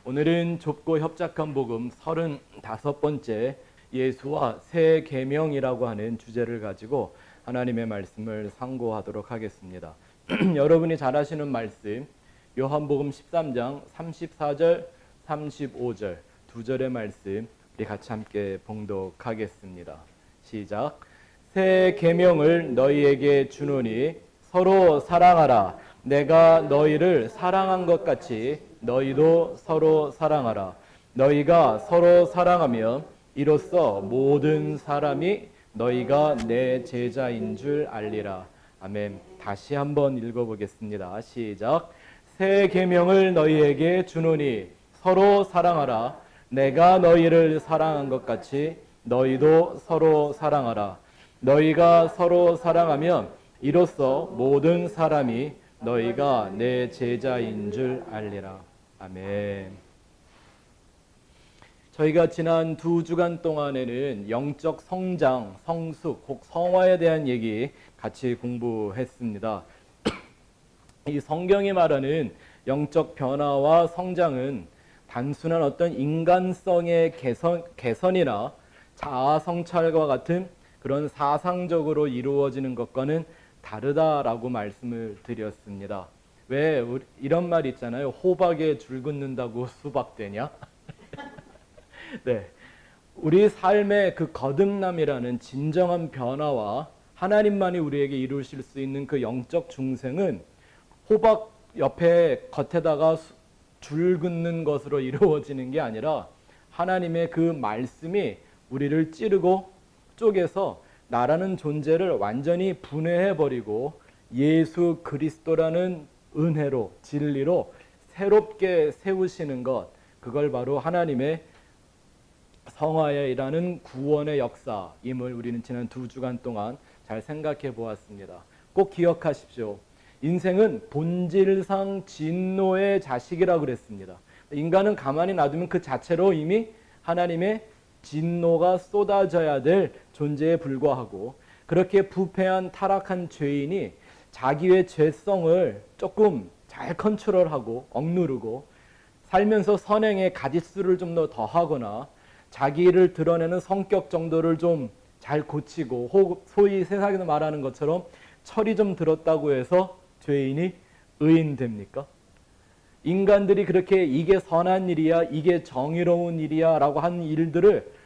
오늘은 좁고 협착한 복음 35번째 예수와 새 계명이라고 하는 주제를 가지고 하나님의 말씀을 상고하도록 하겠습니다. 여러분이 잘 아시는 말씀 요한복음 13장 34절 35절 두 절의 말씀 우리 같이 함께 봉독하겠습니다. 시작. 새 계명을 너희에게 주노니 서로 사랑하라. 내가 너희를 사랑한 것 같이 너희도 서로 사랑하라. 너희가 서로 사랑하면 이로써 모든 사람이 너희가 내 제자인 줄 알리라. 아멘. 다시 한번 읽어보겠습니다. 시작. 새 계명을 너희에게 주노니 서로 사랑하라. 내가 너희를 사랑한 것 같이 너희도 서로 사랑하라. 너희가 서로 사랑하면 이로써 모든 사람이 너희가 내 제자인 줄 알리라. 아멘. 저희가 지난 2주간 동안에는 영적 성장, 성숙, 혹 성화에 대한 얘기 같이 공부했습니다. 이 성경이 말하는 영적 변화와 성장은 단순한 어떤 인간성의 개선이나 자아 성찰과 같은 그런 사상적으로 이루어지는 것과는 다르다라고 말씀을 드렸습니다. 왜 이런 말 있잖아요. 호박에 줄 긋는다고 수박 되냐? 네, 우리 삶의 그 거듭남이라는 진정한 변화와 하나님만이 우리에게 이루실 수 있는 그 영적 중생은 호박 옆에 겉에다가 줄 긋는 것으로 이루어지는 게 아니라 하나님의 그 말씀이 우리를 찌르고 쪼개서 나라는 존재를 완전히 분해해버리고 예수 그리스도라는 은혜로 진리로 새롭게 세우시는 것, 그걸 바로 하나님의 성화에 일하는 구원의 역사임을 우리는 지난 2주간 동안 잘 생각해 보았습니다. 꼭 기억하십시오. 인생은 본질상 진노의 자식이라고 그랬습니다. 인간은 가만히 놔두면 그 자체로 이미 하나님의 진노가 쏟아져야 될 존재에 불과하고, 그렇게 부패한 타락한 죄인이 자기의 죄성을 조금 잘 컨트롤하고 억누르고 살면서 선행의 가짓수를 좀 더 더하거나 자기를 드러내는 성격 정도를 좀 잘 고치고, 소위 세상에서 말하는 것처럼 철이 좀 들었다고 해서 죄인이 의인 됩니까? 인간들이 그렇게 이게 선한 일이야, 이게 정의로운 일이야 라고 한 일들을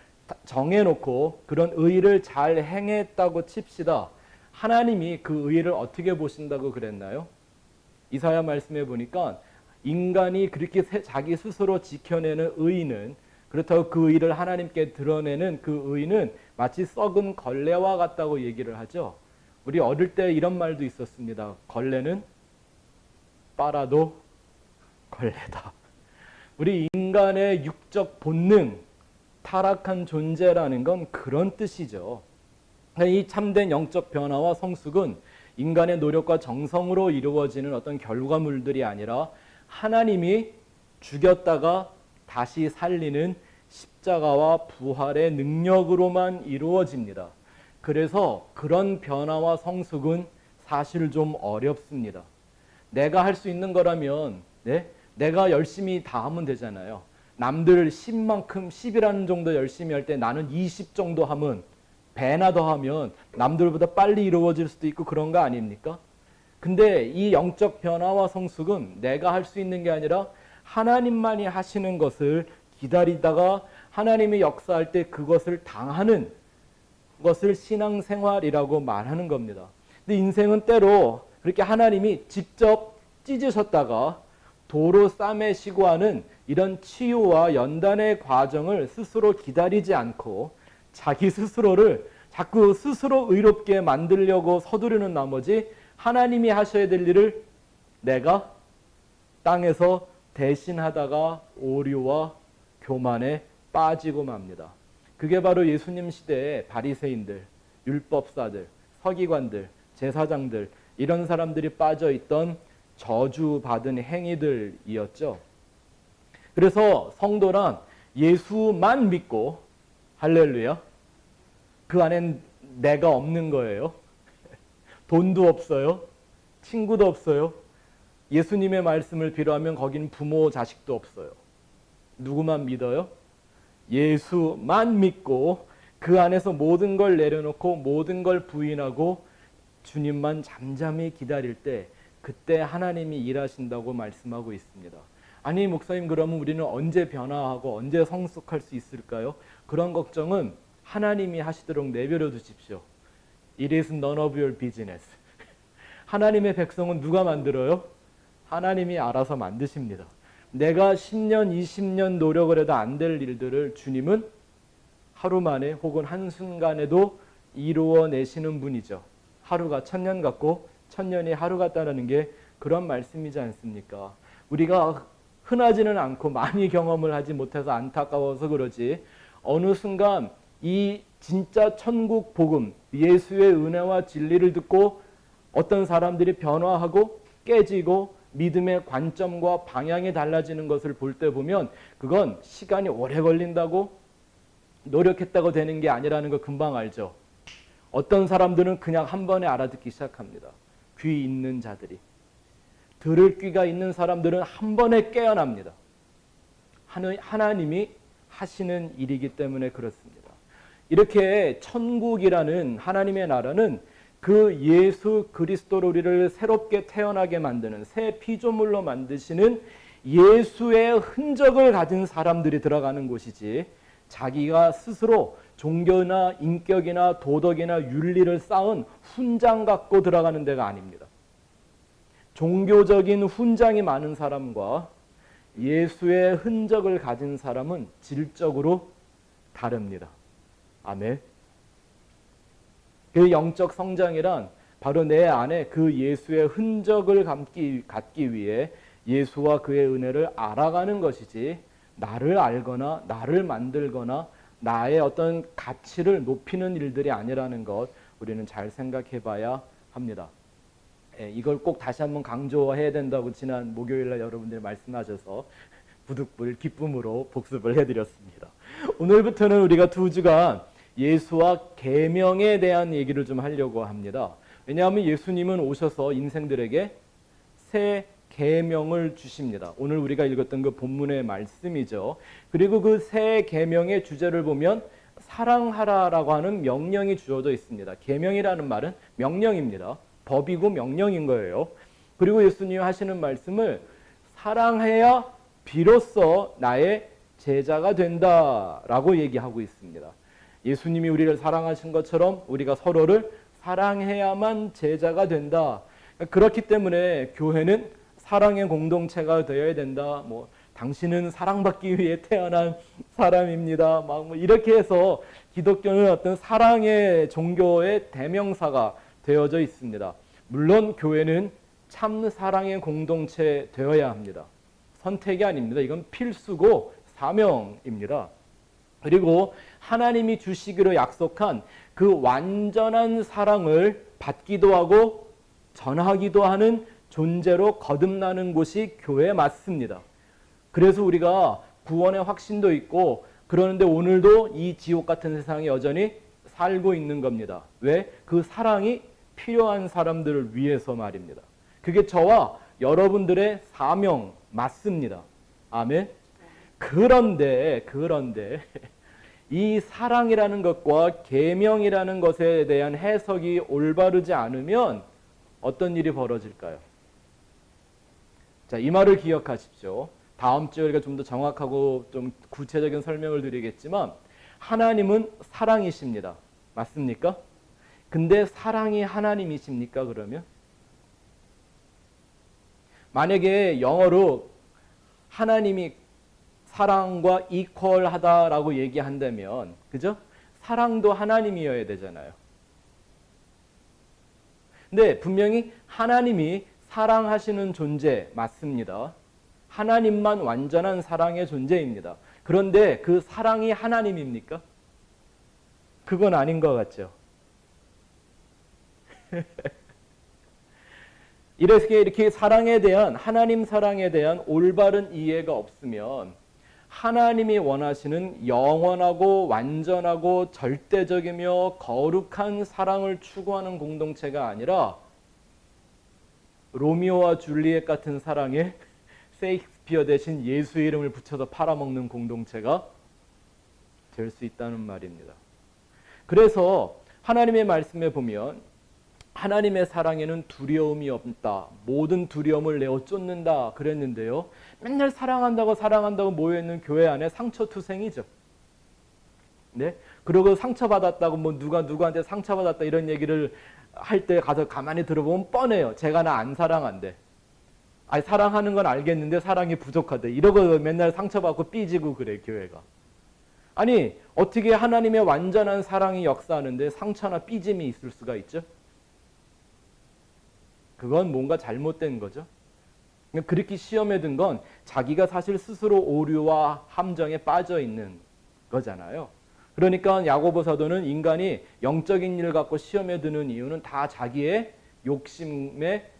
정해놓고 그런 의를 잘 행했다고 칩시다. 하나님이 그 의를 어떻게 보신다고 그랬나요? 이사야 말씀에 보니까 인간이 그렇게 자기 스스로 지켜내는 의는, 그렇다고 그 의를 하나님께 드러내는 그 의는 마치 썩은 걸레와 같다고 얘기를 하죠. 우리 어릴 때 이런 말도 있었습니다. 걸레는 빨아도 걸레다. 우리 인간의 육적 본능, 타락한 존재라는 건 그런 뜻이죠. 이 참된 영적 변화와 성숙은 인간의 노력과 정성으로 이루어지는 어떤 결과물들이 아니라 하나님이 죽였다가 다시 살리는 십자가와 부활의 능력으로만 이루어집니다. 그래서 그런 변화와 성숙은 사실 좀 어렵습니다. 내가 할 수 있는 거라면 내가 열심히 다 하면 되잖아요. 남들 10만큼 10이라는 정도 열심히 할 때 나는 20 정도 하면, 배나 더 하면 남들보다 빨리 이루어질 수도 있고 그런 거 아닙니까? 근데 이 영적 변화와 성숙은 내가 할 수 있는 게 아니라 하나님만이 하시는 것을 기다리다가 하나님이 역사할 때 그것을 당하는 것을 신앙생활이라고 말하는 겁니다. 근데 인생은 때로 그렇게 하나님이 직접 찢으셨다가 도로 싸매시고 하는 이런 치유와 연단의 과정을 스스로 기다리지 않고 자기 스스로를 자꾸 스스로 의롭게 만들려고 서두르는 나머지 하나님이 하셔야 될 일을 내가 땅에서 대신하다가 오류와 교만에 빠지고 맙니다. 그게 바로 예수님 시대의 바리새인들, 율법사들, 서기관들, 제사장들, 이런 사람들이 빠져있던 저주받은 행위들이었죠. 그래서 성도란 예수만 믿고, 할렐루야, 그 안엔 내가 없는 거예요. 돈도 없어요. 친구도 없어요. 예수님의 말씀을 필요하면 거긴 부모 자식도 없어요. 누구만 믿어요? 예수만 믿고 그 안에서 모든 걸 내려놓고 모든 걸 부인하고 주님만 잠잠히 기다릴 때 그때 하나님이 일하신다고 말씀하고 있습니다. 아니 목사님, 그러면 우리는 언제 변화하고 언제 성숙할 수 있을까요? 그런 걱정은 하나님이 하시도록 내버려 두십시오. It is none of your business. 하나님의 백성은 누가 만들어요? 하나님이 알아서 만드십니다. 내가 10년, 20년 노력을 해도 안 될 일들을 주님은 하루 만에 혹은 한순간에도 이루어내시는 분이죠. 하루가 천년 같고 천년이 하루 같다는 게 그런 말씀이지 않습니까? 우리가 흔하지는 않고 많이 경험을 하지 못해서 안타까워서 그러지 어느 순간 이 진짜 천국 복음, 예수의 은혜와 진리를 듣고 어떤 사람들이 변화하고 깨지고 믿음의 관점과 방향이 달라지는 것을 볼 때 보면 그건 시간이 오래 걸린다고 노력했다고 되는 게 아니라는 거 금방 알죠. 어떤 사람들은 그냥 한 번에 알아듣기 시작합니다. 귀 있는 자들이. 들을 귀가 있는 사람들은 한 번에 깨어납니다. 하나님이 하시는 일이기 때문에 그렇습니다. 이렇게 천국이라는 하나님의 나라는 그 예수 그리스도로 우리를 새롭게 태어나게 만드는 새 피조물로 만드시는 예수의 흔적을 가진 사람들이 들어가는 곳이지 자기가 스스로 종교나 인격이나 도덕이나 윤리를 쌓은 훈장 갖고 들어가는 데가 아닙니다. 종교적인 훈장이 많은 사람과 예수의 흔적을 가진 사람은 질적으로 다릅니다. 아멘. 그 영적 성장이란 바로 내 안에 그 예수의 흔적을 갖기 위해 예수와 그의 은혜를 알아가는 것이지 나를 알거나 나를 만들거나 나의 어떤 가치를 높이는 일들이 아니라는 것 우리는 잘 생각해 봐야 합니다. 이걸 꼭 다시 한번 강조해야 된다고 지난 목요일날 여러분들이 말씀하셔서 부득불 기쁨으로 복습을 해드렸습니다. 오늘부터는 우리가 2주간 예수와 계명에 대한 얘기를 좀 하려고 합니다. 왜냐하면 예수님은 오셔서 인생들에게 새 계명을 주십니다. 오늘 우리가 읽었던 그 본문의 말씀이죠. 그리고 그 새 계명의 주제를 보면 사랑하라라고 하는 명령이 주어져 있습니다. 계명이라는 말은 명령입니다. 법이고 명령인 거예요. 그리고 예수님이 하시는 말씀을 사랑해야 비로소 나의 제자가 된다라고 얘기하고 있습니다. 예수님이 우리를 사랑하신 것처럼 우리가 서로를 사랑해야만 제자가 된다. 그렇기 때문에 교회는 사랑의 공동체가 되어야 된다. 당신은 사랑받기 위해 태어난 사람입니다. 이렇게 해서 기독교는 어떤 사랑의 종교의 대명사가 되어져 있습니다. 물론 교회는 참 사랑의 공동체 되어야 합니다. 선택이 아닙니다. 이건 필수고 사명입니다. 그리고 하나님이 주시기로 약속한 그 완전한 사랑을 받기도 하고 전하기도 하는 존재로 거듭나는 곳이 교회 맞습니다. 그래서 우리가 구원의 확신도 있고 그러는데 오늘도 이 지옥 같은 세상에 여전히 살고 있는 겁니다. 왜? 그 사랑이 필요한 사람들을 위해서 말입니다. 그게 저와 여러분들의 사명 맞습니다. 아멘. 그런데 이 사랑이라는 것과 계명이라는 것에 대한 해석이 올바르지 않으면 어떤 일이 벌어질까요? 자, 이 말을 기억하십시오. 다음 주에 우리가 좀 더 정확하고 좀 구체적인 설명을 드리겠지만 하나님은 사랑이십니다. 맞습니까? 근데 사랑이 하나님이십니까, 그러면? 만약에 영어로 하나님이 사랑과 이퀄하다라고 얘기한다면, 그죠? 사랑도 하나님이어야 되잖아요. 근데 분명히 하나님이 사랑하시는 존재 맞습니다. 하나님만 완전한 사랑의 존재입니다. 그런데 그 사랑이 하나님입니까? 그건 아닌 것 같죠? 이렇게 사랑에 대한, 하나님 사랑에 대한 올바른 이해가 없으면 하나님이 원하시는 영원하고 완전하고 절대적이며 거룩한 사랑을 추구하는 공동체가 아니라 로미오와 줄리엣 같은 사랑의 기피어 대신 예수의 이름을 붙여서 팔아먹는 공동체가 될 수 있다는 말입니다. 그래서 하나님의 말씀에 보면 하나님의 사랑에는 두려움이 없다. 모든 두려움을 내어 쫓는다 그랬는데요. 맨날 사랑한다고 모여있는 교회 안에 상처투생이죠. 네? 그리고 상처받았다고 뭐 누가 누구한테 상처받았다 이런 얘기를 할 때 가서 가만히 들어보면 뻔해요. 제가 나 안 사랑한대. 아니 사랑하는 건 알겠는데 사랑이 부족하대. 이러고 맨날 상처받고 삐지고 그래 교회가. 아니 어떻게 하나님의 완전한 사랑이 역사하는데 상처나 삐짐이 있을 수가 있죠? 그건 뭔가 잘못된 거죠. 그렇게 시험에 든 건 자기가 사실 스스로 오류와 함정에 빠져 있는 거잖아요. 그러니까 야고보 사도는 인간이 영적인 일을 갖고 시험에 드는 이유는 다 자기의 욕심에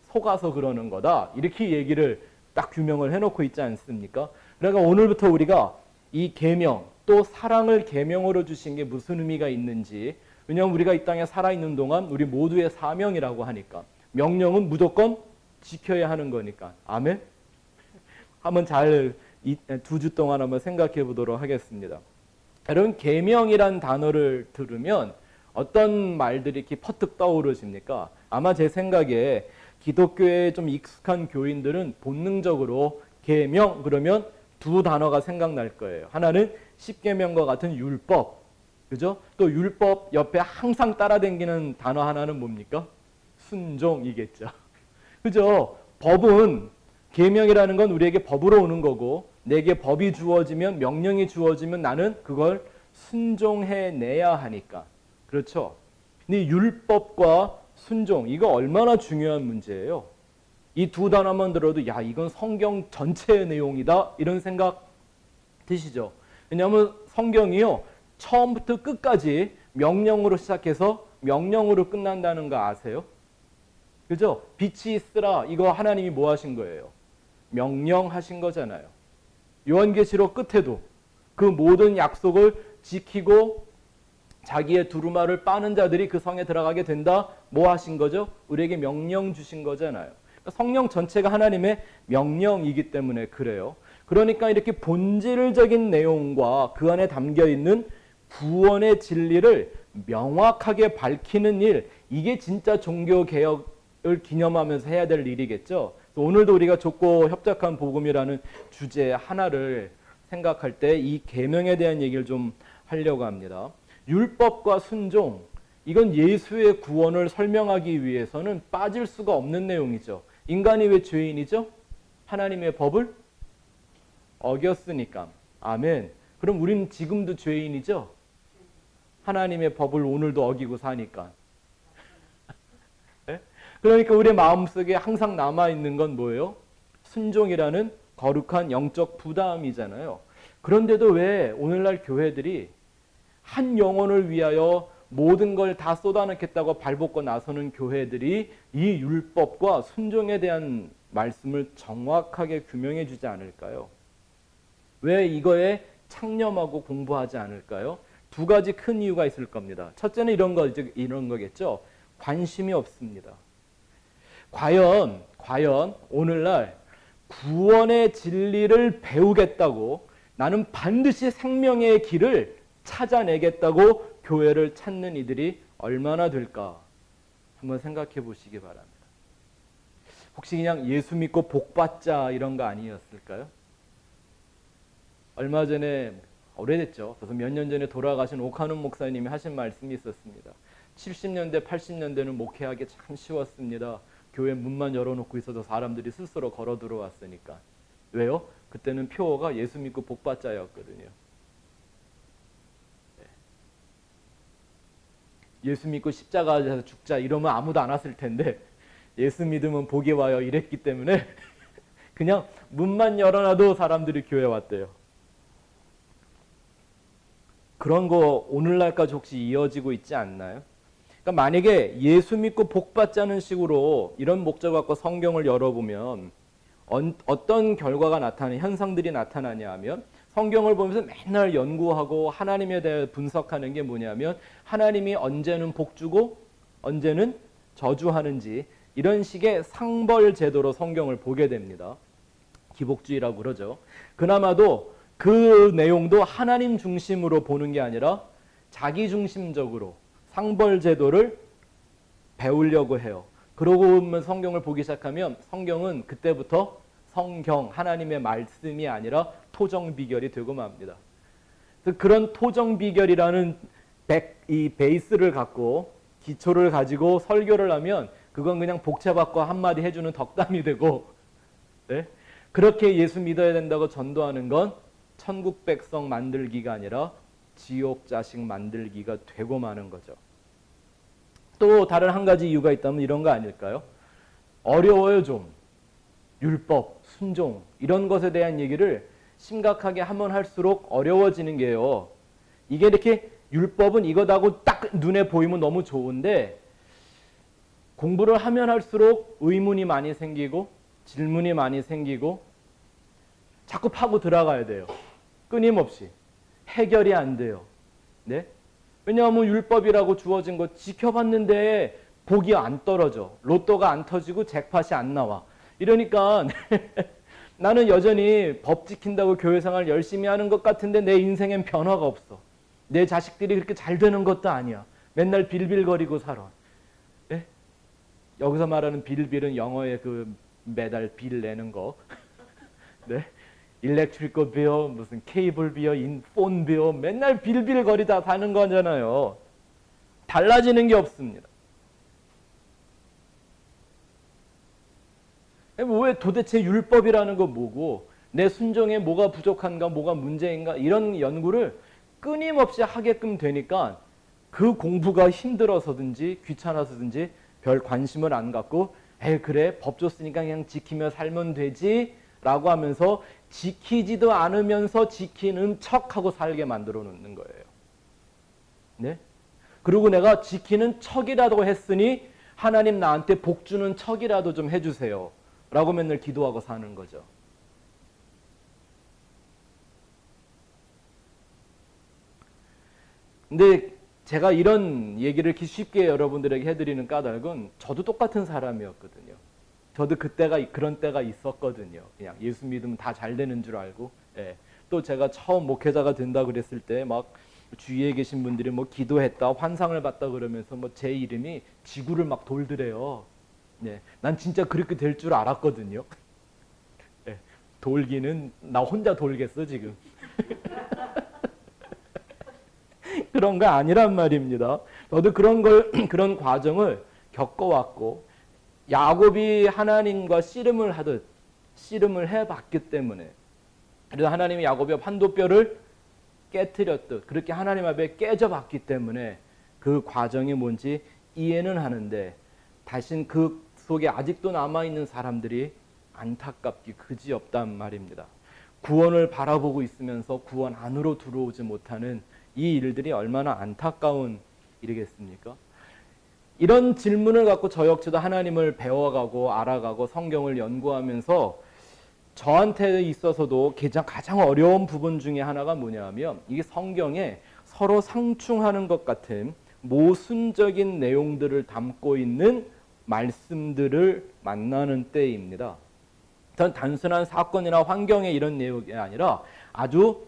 속아서 그러는 거다. 이렇게 얘기를 딱 규명을 해놓고 있지 않습니까? 그러니까 오늘부터 우리가 이 계명 또 사랑을 계명으로 주신 게 무슨 의미가 있는지, 왜냐하면 우리가 이 땅에 살아있는 동안 우리 모두의 사명이라고 하니까 명령은 무조건 지켜야 하는 거니까. 아멘? 한번 잘 2주 동안 한번 생각해 보도록 하겠습니다. 여러분 계명이란 단어를 들으면 어떤 말들이 이렇게 퍼뜩 떠오르십니까? 아마 제 생각에 기독교에 좀 익숙한 교인들은 본능적으로 계명 그러면 두 단어가 생각날 거예요. 하나는 십계명과 같은 율법, 그죠? 또 율법 옆에 항상 따라다니는 단어 하나는 뭡니까? 순종이겠죠. 그죠? 법은 계명이라는 건 우리에게 법으로 오는 거고 내게 법이 주어지면 명령이 주어지면 나는 그걸 순종해내야 하니까. 그렇죠? 근데 율법과 순종 이거 얼마나 중요한 문제예요. 이 두 단어만 들어도 야 이건 성경 전체의 내용이다 이런 생각 드시죠? 왜냐하면 성경이요 처음부터 끝까지 명령으로 시작해서 명령으로 끝난다는 거 아세요? 그죠? 빛이 있으라 이거 하나님이 뭐 하신 거예요? 명령하신 거잖아요. 요한계시록 끝에도 그 모든 약속을 지키고 자기의 두루마를 빠는 자들이 그 성에 들어가게 된다. 뭐 하신 거죠? 우리에게 명령 주신 거잖아요. 그러니까 성령 전체가 하나님의 명령이기 때문에 그래요. 그러니까 이렇게 본질적인 내용과 그 안에 담겨있는 구원의 진리를 명확하게 밝히는 일, 이게 진짜 종교개혁을 기념하면서 해야 될 일이겠죠. 오늘도 우리가 좁고 협착한 복음이라는 주제 하나를 생각할 때 이 계명에 대한 얘기를 좀 하려고 합니다. 율법과 순종, 이건 예수의 구원을 설명하기 위해서는 빠질 수가 없는 내용이죠. 인간이 왜 죄인이죠? 하나님의 법을 어겼으니까. 아멘. 그럼 우리는 지금도 죄인이죠? 하나님의 법을 오늘도 어기고 사니까. 네? 그러니까 우리의 마음속에 항상 남아있는 건 뭐예요? 순종이라는 거룩한 영적 부담이잖아요. 그런데도 왜 오늘날 교회들이 한 영혼을 위하여 모든 걸 다 쏟아넣겠다고 발벗고 나서는 교회들이 이 율법과 순종에 대한 말씀을 정확하게 규명해 주지 않을까요? 왜 이거에 창념하고 공부하지 않을까요? 두 가지 큰 이유가 있을 겁니다. 첫째는 이런 거겠죠. 관심이 없습니다. 과연 오늘날 구원의 진리를 배우겠다고 나는 반드시 생명의 길을 찾아내겠다고 교회를 찾는 이들이 얼마나 될까 한번 생각해 보시기 바랍니다. 혹시 그냥 예수 믿고 복 받자 이런 거 아니었을까요? 얼마 전에 오래됐죠. 그래서 몇 년 전에 돌아가신 오카눈 목사님이 하신 말씀이 있었습니다. 70년대 80년대는 목회하기 참 쉬웠습니다. 교회 문만 열어놓고 있어도 사람들이 스스로 걸어 들어왔으니까. 왜요? 그때는 표어가 예수 믿고 복 받자였거든요. 예수 믿고 십자가에서 죽자 이러면 아무도 안 왔을 텐데 예수 믿으면 복이 와요 이랬기 때문에 그냥 문만 열어놔도 사람들이 교회 왔대요. 그런 거 오늘날까지 혹시 이어지고 있지 않나요? 그러니까 만약에 예수 믿고 복 받자는 식으로 이런 목적 갖고 성경을 열어보면 어떤 결과가 현상들이 나타나냐 하면 성경을 보면서 맨날 연구하고 하나님에 대해 분석하는 게 뭐냐면 하나님이 언제는 복 주고 언제는 저주하는지 이런 식의 상벌 제도로 성경을 보게 됩니다. 기복주의라고 그러죠. 그나마도 그 내용도 하나님 중심으로 보는 게 아니라 자기 중심적으로 상벌 제도를 배우려고 해요. 그러고 성경을 보기 시작하면 성경은 그때부터 성경, 하나님의 말씀이 아니라 토정 비결이 되고 맙니다. 그런 토정 비결이라는 이 베이스를 갖고 기초를 가지고 설교를 하면 그건 그냥 복채받고 한마디 해주는 덕담이 되고, 네? 그렇게 예수 믿어야 된다고 전도하는 건 천국 백성 만들기가 아니라 지옥 자식 만들기가 되고 마는 거죠. 또 다른 한 가지 이유가 있다면 이런 거 아닐까요? 어려워요 좀. 율법, 순종 이런 것에 대한 얘기를 심각하게 하면 할수록 어려워지는 게요. 이게 이렇게 율법은 이거다고 딱 눈에 보이면 너무 좋은데 공부를 하면 할수록 의문이 많이 생기고 질문이 많이 생기고 자꾸 파고 들어가야 돼요. 끊임없이. 해결이 안 돼요. 네? 왜냐하면 율법이라고 주어진 거 지켜봤는데 복이 안 떨어져. 로또가 안 터지고 잭팟이 안 나와. 이러니까 나는 여전히 법 지킨다고 교회 생활 열심히 하는 것 같은데 내 인생엔 변화가 없어. 내 자식들이 그렇게 잘 되는 것도 아니야. 맨날 빌빌거리고 살아. 네? 여기서 말하는 빌빌은 영어의 그 매달 빌 내는 거. 네? 일렉트리컬 비어, 무슨 케이블 비어, 폰 비어 맨날 빌빌거리다 사는 거잖아요. 달라지는 게 없습니다. 왜 도대체 율법이라는 거 뭐고 내 순종에 뭐가 부족한가 뭐가 문제인가 이런 연구를 끊임없이 하게끔 되니까 그 공부가 힘들어서든지 귀찮아서든지 별 관심을 안 갖고 그래 법 줬으니까 그냥 지키며 살면 되지 라고 하면서 지키지도 않으면서 지키는 척하고 살게 만들어 놓는 거예요. 네? 그리고 내가 지키는 척이라도 했으니 하나님 나한테 복 주는 척이라도 좀 해주세요 라고 맨날 기도하고 사는 거죠. 근데 제가 이런 얘기를 이렇게 쉽게 여러분들에게 해드리는 까닭은 저도 똑같은 사람이었거든요. 저도 그때가 그런 때가 있었거든요. 그냥 예수 믿으면 다 잘 되는 줄 알고. 예. 또 제가 처음 목회자가 된다 그랬을 때 막 주위에 계신 분들이 뭐 기도했다, 환상을 봤다 그러면서 뭐 제 이름이 지구를 막 돌더래요. 네. 난 진짜 그렇게 될 줄 알았거든요. 예. 돌기는 나 혼자 돌겠어 지금. 그런 거 아니란 말입니다. 저도 그런 과정을 겪어왔고 야곱이 하나님과 씨름을 하듯 씨름을 해봤기 때문에 그래서 하나님이 야곱의 환도뼈를 깨트렸듯 그렇게 하나님 앞에 깨져봤기 때문에 그 과정이 뭔지 이해는 하는데 다신 그 속에 아직도 남아있는 사람들이 안타깝기 그지없단 말입니다. 구원을 바라보고 있으면서 구원 안으로 들어오지 못하는 이 일들이 얼마나 안타까운 일이겠습니까? 이런 질문을 갖고 저 역시도 하나님을 배워가고 알아가고 성경을 연구하면서 저한테 있어서도 가장 어려운 부분 중에 하나가 뭐냐면 이게 성경에 서로 상충하는 것 같은 모순적인 내용들을 담고 있는 말씀들을 만나는 때입니다. 단순한 사건이나 환경의 이런 내용이 아니라 아주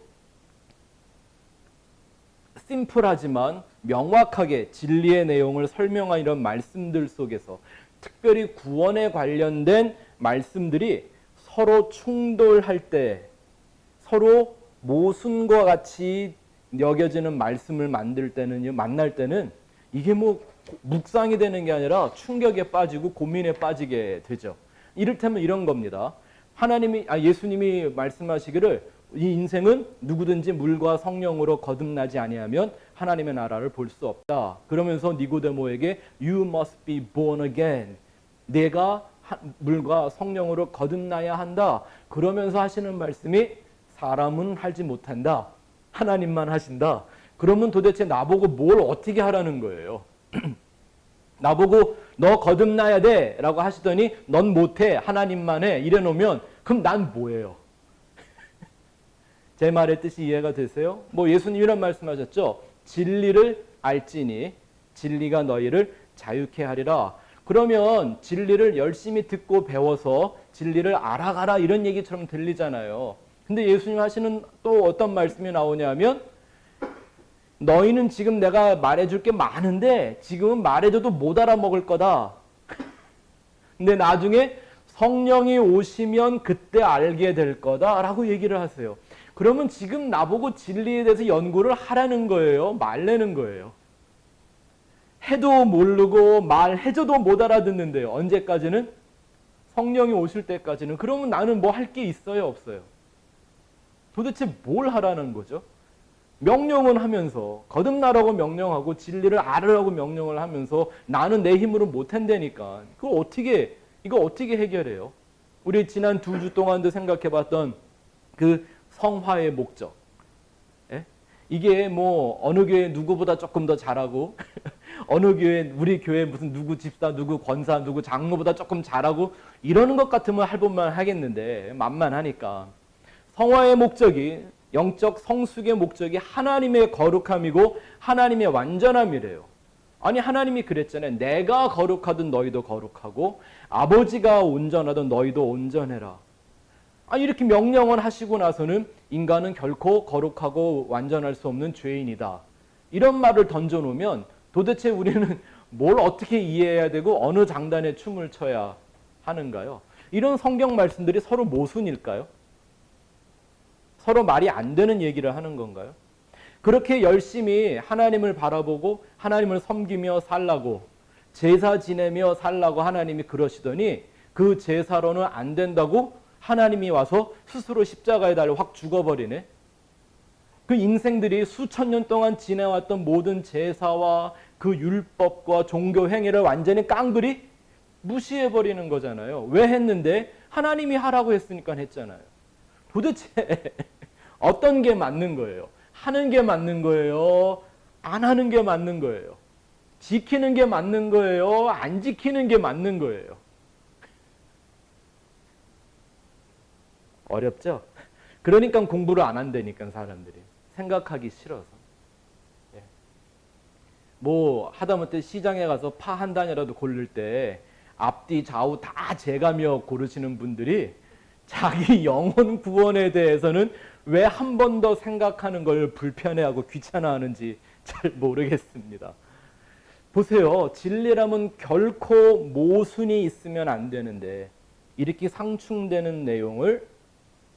심플하지만 명확하게 진리의 내용을 설명한 이런 말씀들 속에서 특별히 구원에 관련된 말씀들이 서로 충돌할 때 서로 모순과 같이 여겨지는 말씀을 만날 때는 이게 뭐 묵상이 되는 게 아니라 충격에 빠지고 고민에 빠지게 되죠. 이를테면 이런 겁니다. 예수님이 말씀하시기를 이 인생은 누구든지 물과 성령으로 거듭나지 아니하면 하나님의 나라를 볼 수 없다. 그러면서 니고데모에게 You must be born again. 내가 물과 성령으로 거듭나야 한다. 그러면서 하시는 말씀이 사람은 하지 못한다. 하나님만 하신다. 그러면 도대체 나보고 뭘 어떻게 하라는 거예요? 나보고 너 거듭나야 돼 라고 하시더니 넌 못해 하나님만 해 이래 놓으면 그럼 난 뭐예요? 제 말의 뜻이 이해가 되세요? 뭐 예수님 이런 말씀하셨죠. 진리를 알지니 진리가 너희를 자유케 하리라. 그러면 진리를 열심히 듣고 배워서 진리를 알아가라 이런 얘기처럼 들리잖아요. 근데 예수님 하시는 또 어떤 말씀이 나오냐면 너희는 지금 내가 말해줄 게 많은데 지금은 말해줘도 못 알아먹을 거다. 근데 나중에 성령이 오시면 그때 알게 될 거다라고 얘기를 하세요. 그러면 지금 나보고 진리에 대해서 연구를 하라는 거예요? 말라는 거예요? 해도 모르고 말해줘도 못 알아듣는데요. 언제까지는? 성령이 오실 때까지는. 그러면 나는 뭐 할 게 있어요? 없어요? 도대체 뭘 하라는 거죠? 명령은 하면서 거듭나라고 명령하고 진리를 알으라고 명령을 하면서 나는 내 힘으로 못 한다니까. 이거 어떻게 해결해요? 우리 지난 2주 동안도 생각해봤던 그 성화의 목적. 예? 이게 뭐 어느 교회 누구보다 조금 더 잘하고 어느 교회 우리 교회 무슨 누구 집사 누구 권사 누구 장로보다 조금 잘하고 이러는 것 같으면 해볼만 하겠는데 만만하니까 성화의 목적이 영적 성숙의 목적이 하나님의 거룩함이고 하나님의 완전함이래요. 아니 하나님이 그랬잖아요. 내가 거룩하든 너희도 거룩하고 아버지가 온전하든 너희도 온전해라. 아니 이렇게 명령을 하시고 나서는 인간은 결코 거룩하고 완전할 수 없는 죄인이다. 이런 말을 던져놓으면 도대체 우리는 뭘 어떻게 이해해야 되고 어느 장단에 춤을 춰야 하는가요? 이런 성경 말씀들이 서로 모순일까요? 서로 말이 안 되는 얘기를 하는 건가요? 그렇게 열심히 하나님을 바라보고 하나님을 섬기며 살라고 제사 지내며 살라고 하나님이 그러시더니 그 제사로는 안 된다고 하나님이 와서 스스로 십자가에 달려 확 죽어버리네. 그 인생들이 수천 년 동안 지내왔던 모든 제사와 그 율법과 종교 행위를 완전히 깡그리 무시해버리는 거잖아요. 왜 했는데? 하나님이 하라고 했으니까 했잖아요. 도대체 어떤 게 맞는 거예요? 하는 게 맞는 거예요? 안 하는 게 맞는 거예요? 지키는 게 맞는 거예요? 안 지키는 게 맞는 거예요? 어렵죠? 그러니까 공부를 안 한다니까 사람들이. 생각하기 싫어서. 예. 뭐 하다못해 시장에 가서 파 한 단이라도 고를 때 앞뒤 좌우 다 재가며 고르시는 분들이 자기 영혼 구원에 대해서는 왜 한 번 더 생각하는 걸 불편해하고 귀찮아하는지 잘 모르겠습니다. 보세요. 진리라면 결코 모순이 있으면 안 되는데 이렇게 상충되는 내용을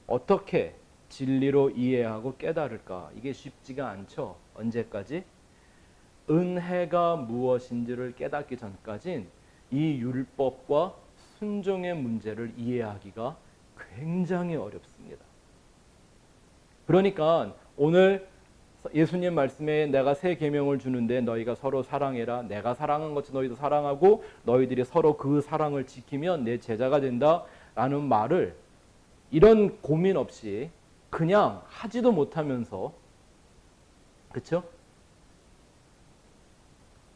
어떻게 진리로 이해하고 깨달을까? 이게 쉽지가 않죠. 언제까지? 은혜가 무엇인지를 깨닫기 전까진 이 율법과 순종의 문제를 이해하기가 굉장히 어렵습니다. 그러니까 오늘 예수님 말씀에 내가 새 계명을 주는데 너희가 서로 사랑해라. 내가 사랑한 것처럼 너희도 사랑하고 너희들이 서로 그 사랑을 지키면 내 제자가 된다라는 말을 이런 고민 없이 그냥 하지도 못하면서 그렇죠?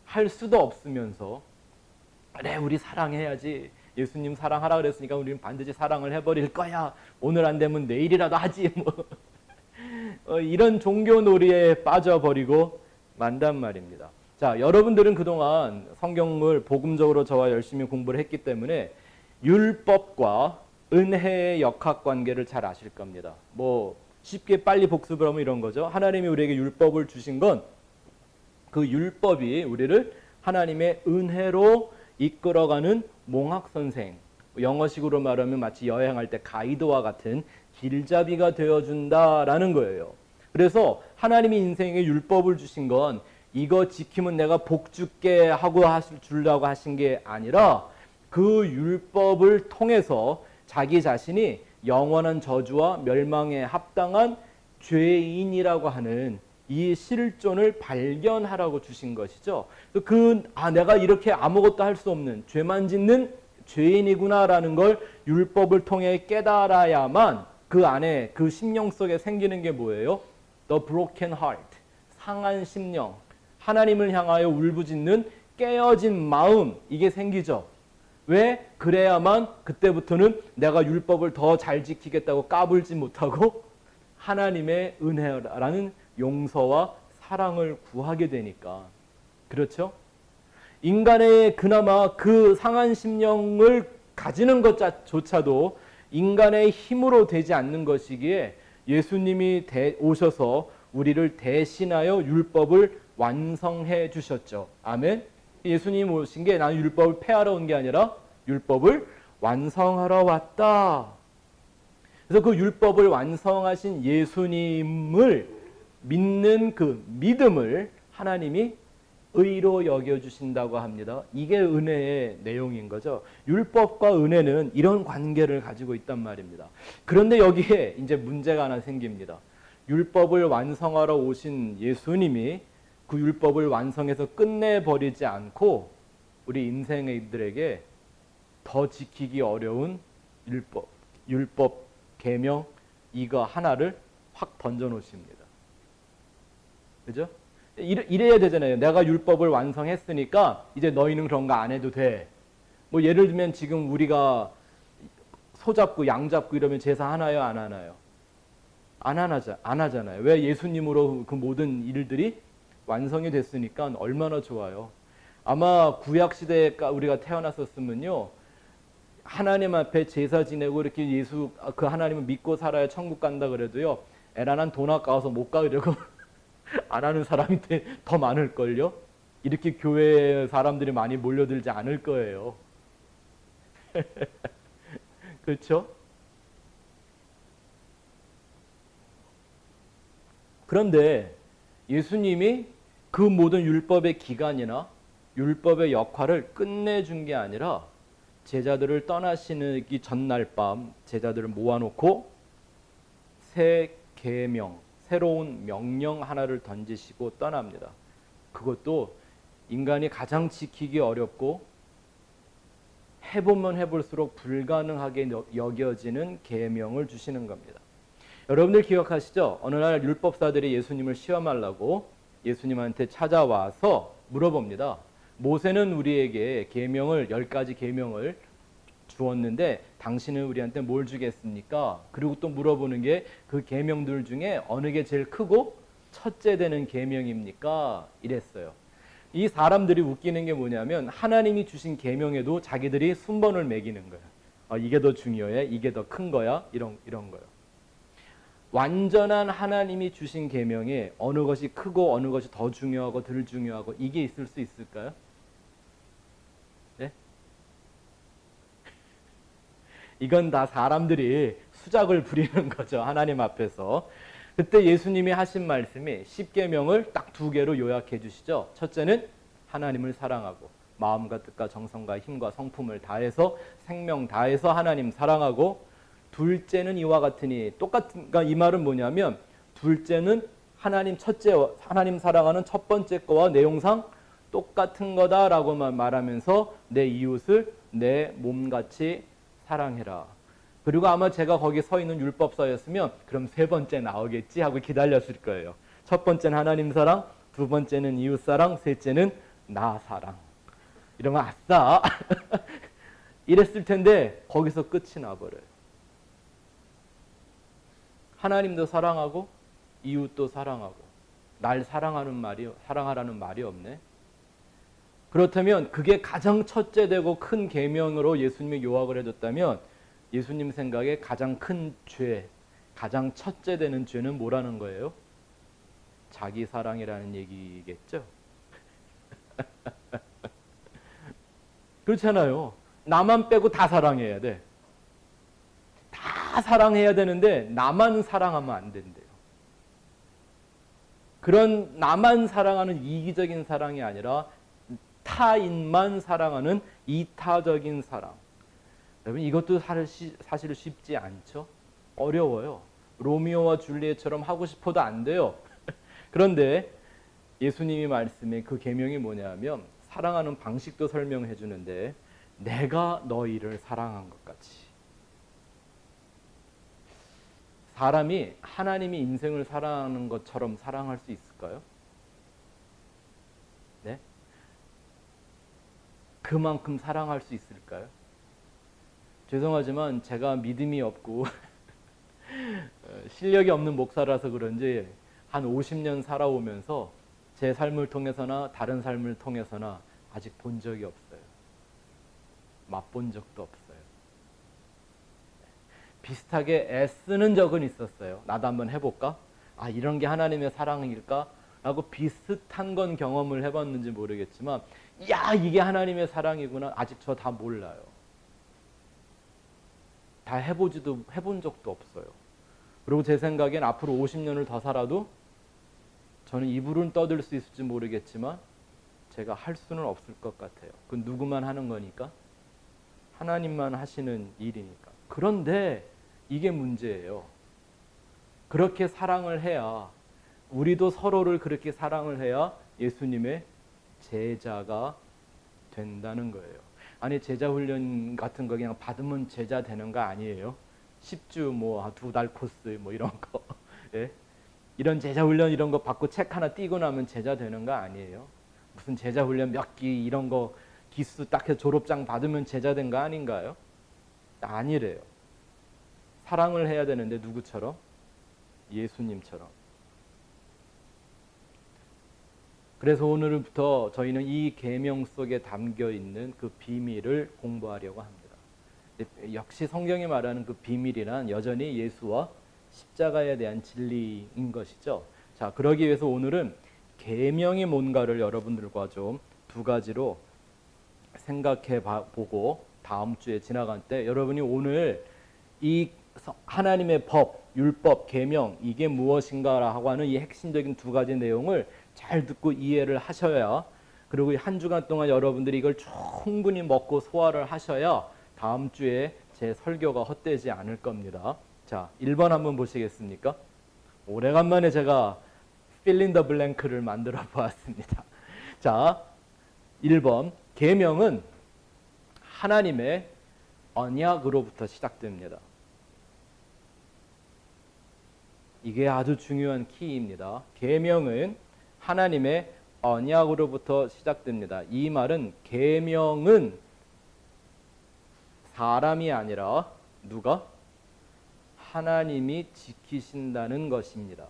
할 수도 없으면서 그래 우리 사랑해야지. 예수님 사랑하라 그랬으니까 우리는 반드시 사랑을 해버릴 거야. 오늘 안 되면 내일이라도 하지. 뭐 이런 종교 놀이에 빠져버리고 만단 말입니다. 자, 여러분들은 그동안 성경을 복음적으로 저와 열심히 공부를 했기 때문에 율법과 은혜의 역학관계를 잘 아실 겁니다. 뭐 쉽게 빨리 복습을 하면 이런 거죠. 하나님이 우리에게 율법을 주신 건 그 율법이 우리를 하나님의 은혜로 이끌어가는 몽학선생, 영어식으로 말하면 마치 여행할 때 가이드와 같은 길잡이가 되어준다라는 거예요. 그래서 하나님이 인생에 율법을 주신 건 이거 지키면 내가 복 줄게 하고 주려고 하신 게 아니라 그 율법을 통해서 자기 자신이 영원한 저주와 멸망에 합당한 죄인이라고 하는 이 실존을 발견하라고 주신 것이죠. 내가 이렇게 아무것도 할 수 없는 죄만 짓는 죄인이구나라는 걸 율법을 통해 깨달아야만 그 안에 그 심령 속에 생기는 게 뭐예요? The broken heart, 상한 심령, 하나님을 향하여 울부짖는 깨어진 마음, 이게 생기죠. 왜? 그래야만 그때부터는 내가 율법을 더 잘 지키겠다고 까불지 못하고 하나님의 은혜라는 용서와 사랑을 구하게 되니까. 그렇죠? 인간의 그나마 그 상한 심령을 가지는 것조차도 인간의 힘으로 되지 않는 것이기에 예수님이 오셔서 우리를 대신하여 율법을 완성해 주셨죠. 아멘. 예수님 오신 게 나는 율법을 폐하러 온 게 아니라 율법을 완성하러 왔다. 그래서 그 율법을 완성하신 예수님을 믿는 그 믿음을 하나님이 의로 여겨주신다고 합니다. 이게 은혜의 내용인 거죠. 율법과 은혜는 이런 관계를 가지고 있단 말입니다. 그런데 여기에 이제 문제가 하나 생깁니다. 율법을 완성하러 오신 예수님이 그 율법을 완성해서 끝내버리지 않고 우리 인생들에게 더 지키기 어려운 율법 계명 이거 하나를 확 던져 놓으십니다. 그죠? 이래야 되잖아요. 내가 율법을 완성했으니까 이제 너희는 그런 거 안 해도 돼. 뭐 예를 들면 지금 우리가 소 잡고 양 잡고 이러면 제사 하나요, 안 하나요? 안 하잖아요. 왜? 예수님으로 그 모든 일들이 완성이 됐으니까 얼마나 좋아요. 아마 구약 시대에 우리가 태어났었으면요. 하나님 앞에 제사 지내고 이렇게 예수 그 하나님을 믿고 살아야 천국 간다 그래도요. 에라 난 돈 아까워서 못 가 이러고 안 하는 사람이 더 많을걸요. 이렇게 교회에 사람들이 많이 몰려들지 않을 거예요. 그렇죠? 그런데 예수님이 그 모든 율법의 기간이나 율법의 역할을 끝내준 게 아니라 제자들을 떠나시기 전날 밤 제자들을 모아놓고 새 계명, 새로운 명령 하나를 던지시고 떠납니다. 그것도 인간이 가장 지키기 어렵고 해보면 해볼수록 불가능하게 여겨지는 계명을 주시는 겁니다. 여러분들 기억하시죠? 어느 날 율법사들이 예수님을 시험하려고 예수님한테 찾아와서 물어봅니다. 모세는 우리에게 계명을 10가지 계명을 주었는데 당신은 우리한테 뭘 주겠습니까? 그리고 또 물어보는 게 그 계명들 중에 어느 게 제일 크고 첫째 되는 계명입니까? 이랬어요. 이 사람들이 웃기는 게 뭐냐면 하나님이 주신 계명에도 자기들이 순번을 매기는 거예요. 이게 더 중요해? 이게 더 큰 거야? 이런 거요. 완전한 하나님이 주신 계명에 어느 것이 크고 어느 것이 더 중요하고 덜 중요하고 이게 있을 수 있을까요? 네? 이건 다 사람들이 수작을 부리는 거죠. 하나님 앞에서. 그때 예수님이 하신 말씀이 10계명을 딱 2개로 요약해 주시죠. 첫째는 하나님을 사랑하고 마음과 뜻과 정성과 힘과 성품을 다해서 생명 다해서 하나님 사랑하고 둘째는 이와 같으니 그러니까 이 말은 뭐냐면 둘째는 하나님 사랑하는 첫 번째 거와 내용상 똑같은 거다라고만 말하면서 내 이웃을 내 몸같이 사랑해라. 그리고 아마 제가 거기 서 있는 율법사였으면 그럼 3번째 나오겠지 하고 기다렸을 거예요. 첫 번째는 하나님 사랑, 2번째는 이웃 사랑, 셋째는 나 사랑. 이러면 아싸. 이랬을 텐데 거기서 끝이 나버려요. 하나님도 사랑하고 이웃도 사랑하고 날 사랑하라는 말이 없네. 그렇다면 그게 가장 첫째 되고 큰 계명으로 예수님이 요약을 해줬다면 예수님 생각에 가장 큰 죄, 가장 첫째 되는 죄는 뭐라는 거예요? 자기 사랑이라는 얘기겠죠? 그렇잖아요. 나만 빼고 다 사랑해야 돼. 다 사랑해야 되는데 나만 사랑하면 안 된대요. 그런 나만 사랑하는 이기적인 사랑이 아니라 타인만 사랑하는 이타적인 사랑. 여러분 이것도 사실 쉽지 않죠. 어려워요. 로미오와 줄리엣처럼 하고 싶어도 안 돼요. 그런데 예수님이 말씀에 그 계명이 뭐냐면 사랑하는 방식도 설명해 주는데 내가 너희를 사랑한 것 같이. 사람이 하나님이 인생을 사랑하는 것처럼 사랑할 수 있을까요? 네? 그만큼 사랑할 수 있을까요? 죄송하지만 제가 믿음이 없고 실력이 없는 목사라서 그런지 한 50년 살아오면서 제 삶을 통해서나 다른 삶을 통해서나 아직 본 적이 없어요. 맛본 적도 없어요. 비슷하게 애쓰는 적은 있었어요. 나도 한번 해볼까? 아, 이런 게 하나님의 사랑일까? 라고 비슷한 건 경험을 해봤는지 모르겠지만, 야, 이게 하나님의 사랑이구나. 아직 저 다 몰라요. 다 해본 적도 없어요. 그리고 제 생각엔 앞으로 50년을 더 살아도 저는 입으로는 떠들 수 있을지 모르겠지만 제가 할 수는 없을 것 같아요. 그건 누구만 하는 거니까? 하나님만 하시는 일이니까. 그런데 이게 문제예요. 그렇게 사랑을 해야, 우리도 서로를 그렇게 사랑을 해야 예수님의 제자가 된다는 거예요. 아니, 제자 훈련 같은 거 그냥 받으면 제자 되는 거 아니에요? 10주 뭐 2달 코스 뭐 이런 거 예? 이런 제자 훈련 이런 거 받고 책 하나 띄고 나면 제자 되는 거 아니에요? 무슨 제자 훈련 몇 기 이런 거 기수 딱 해서 졸업장 받으면 제자 된 거 아닌가요? 아니래요. 사랑을 해야 되는데 누구처럼? 예수님처럼. 그래서 오늘부터 저희는 이 계명 속에 담겨 있는 그 비밀을 공부하려고 합니다. 역시 성경이 말하는 그 비밀이란 여전히 예수와 십자가에 대한 진리인 것이죠. 자, 그러기 위해서 오늘은 계명이 뭔가를 여러분들과 좀 두 가지로 생각해 보고 다음 주에 지나갈 때 여러분이 오늘 이 하나님의 법, 율법, 계명 이게 무엇인가라고 하는 이 핵심적인 두 가지 내용을 잘 듣고 이해를 하셔야, 그리고 한 주간 동안 여러분들이 이걸 충분히 먹고 소화를 하셔야 다음 주에 제 설교가 헛되지 않을 겁니다. 자, 1번 한번 보시겠습니까? 오래간만에 제가 fill in the blank를 만들어 보았습니다. 자, 1번 계명은 하나님의 언약으로부터 시작됩니다. 이게 아주 중요한 키입니다. 계명은 하나님의 언약으로부터 시작됩니다. 이 말은 계명은 사람이 아니라 누가? 하나님이 지키신다는 것입니다.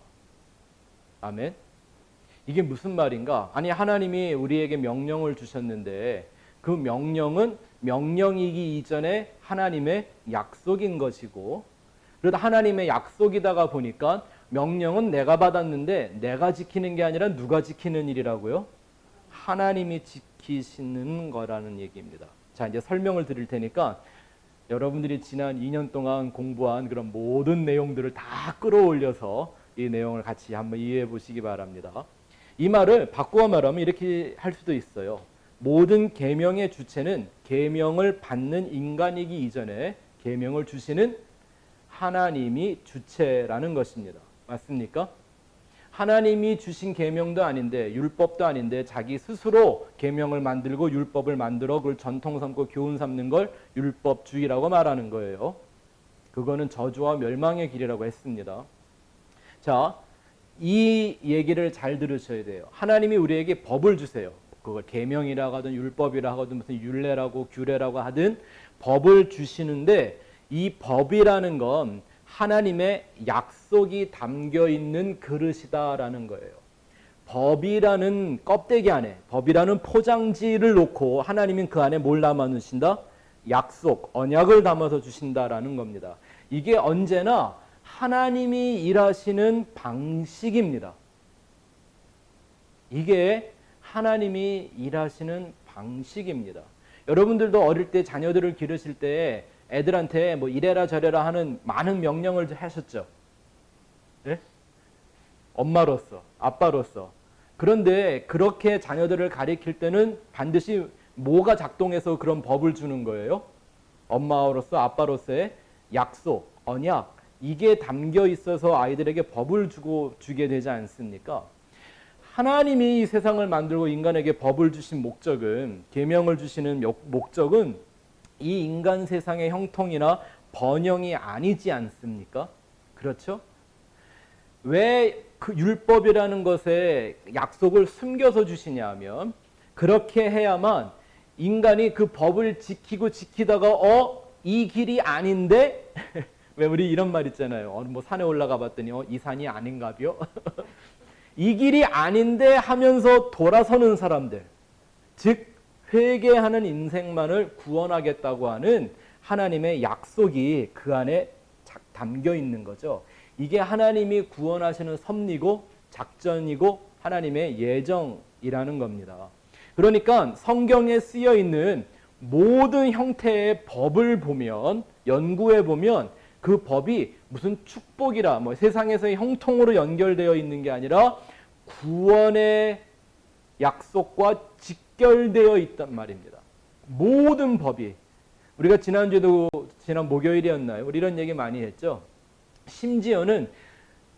아멘. 이게 무슨 말인가? 아니, 하나님이 우리에게 명령을 주셨는데 그 명령은 명령이기 이전에 하나님의 약속인 것이고, 그러다 하나님의 약속이다가 보니까 명령은 내가 받았는데 내가 지키는 게 아니라 누가 지키는 일이라고요? 하나님이 지키시는 거라는 얘기입니다. 자, 이제 설명을 드릴 테니까 여러분들이 지난 2년 동안 공부한 그런 모든 내용들을 다 끌어올려서 이 내용을 같이 한번 이해해 보시기 바랍니다. 이 말을 바꾸어 말하면 이렇게 할 수도 있어요. 모든 계명의 주체는 계명을 받는 인간이기 이전에 계명을 주시는 하나님이 주체라는 것입니다. 맞습니까? 하나님이 주신 계명도 아닌데 율법도 아닌데 자기 스스로 계명을 만들고 율법을 만들어 그걸 전통 삼고 교훈 삼는 걸 율법주의라고 말하는 거예요. 그거는 저주와 멸망의 길이라고 했습니다. 자, 이 얘기를 잘 들으셔야 돼요. 하나님이 우리에게 법을 주세요. 그걸 계명이라고 하든 율법이라고 하든 무슨 율례라고 규례라고 하든 법을 주시는데 이 법이라는 건 하나님의 약속이 담겨 있는 그릇이다라는 거예요. 법이라는 껍데기 안에, 법이라는 포장지를 놓고 하나님은 그 안에 뭘 담아 놓으신다? 약속, 언약을 담아서 주신다라는 겁니다. 이게 언제나 하나님이 일하시는 방식입니다. 이게 하나님이 일하시는 방식입니다. 여러분들도 어릴 때 자녀들을 기르실 때 애들한테 뭐 이래라 저래라 하는 많은 명령을 하셨죠. 네? 엄마로서, 아빠로서. 그런데 그렇게 자녀들을 가리킬 때는 반드시 뭐가 작동해서 그런 법을 주는 거예요? 엄마로서, 아빠로서의 약속, 언약, 이게 담겨 있어서 아이들에게 법을 주게 되지 않습니까? 하나님이 이 세상을 만들고 인간에게 법을 주신 목적은, 계명을 주시는 목적은 이 인간 세상의 형통이나 번영이 아니지 않습니까? 그렇죠? 왜 그 율법이라는 것에 약속을 숨겨서 주시냐 하면, 그렇게 해야만 인간이 그 법을 지키다가 이 길이 아닌데 왜 우리 이런 말 있잖아요. 뭐 산에 올라가 봤더니 이 산이 아닌가벼? 이 길이 아닌데 하면서 돌아서는 사람들, 즉 회개하는 인생만을 구원하겠다고 하는 하나님의 약속이 그 안에 담겨 있는 거죠. 이게 하나님이 구원하시는 섭리고 작전이고 하나님의 예정이라는 겁니다. 그러니까 성경에 쓰여 있는 모든 형태의 법을 보면, 연구해 보면 그 법이 무슨 축복이라 세상에서의 형통으로 연결되어 있는 게 아니라 구원의 약속과 직결되어 있단 말입니다. 모든 법이. 우리가 지난주에도, 지난 목요일이었나요? 우리 이런 얘기 많이 했죠. 심지어는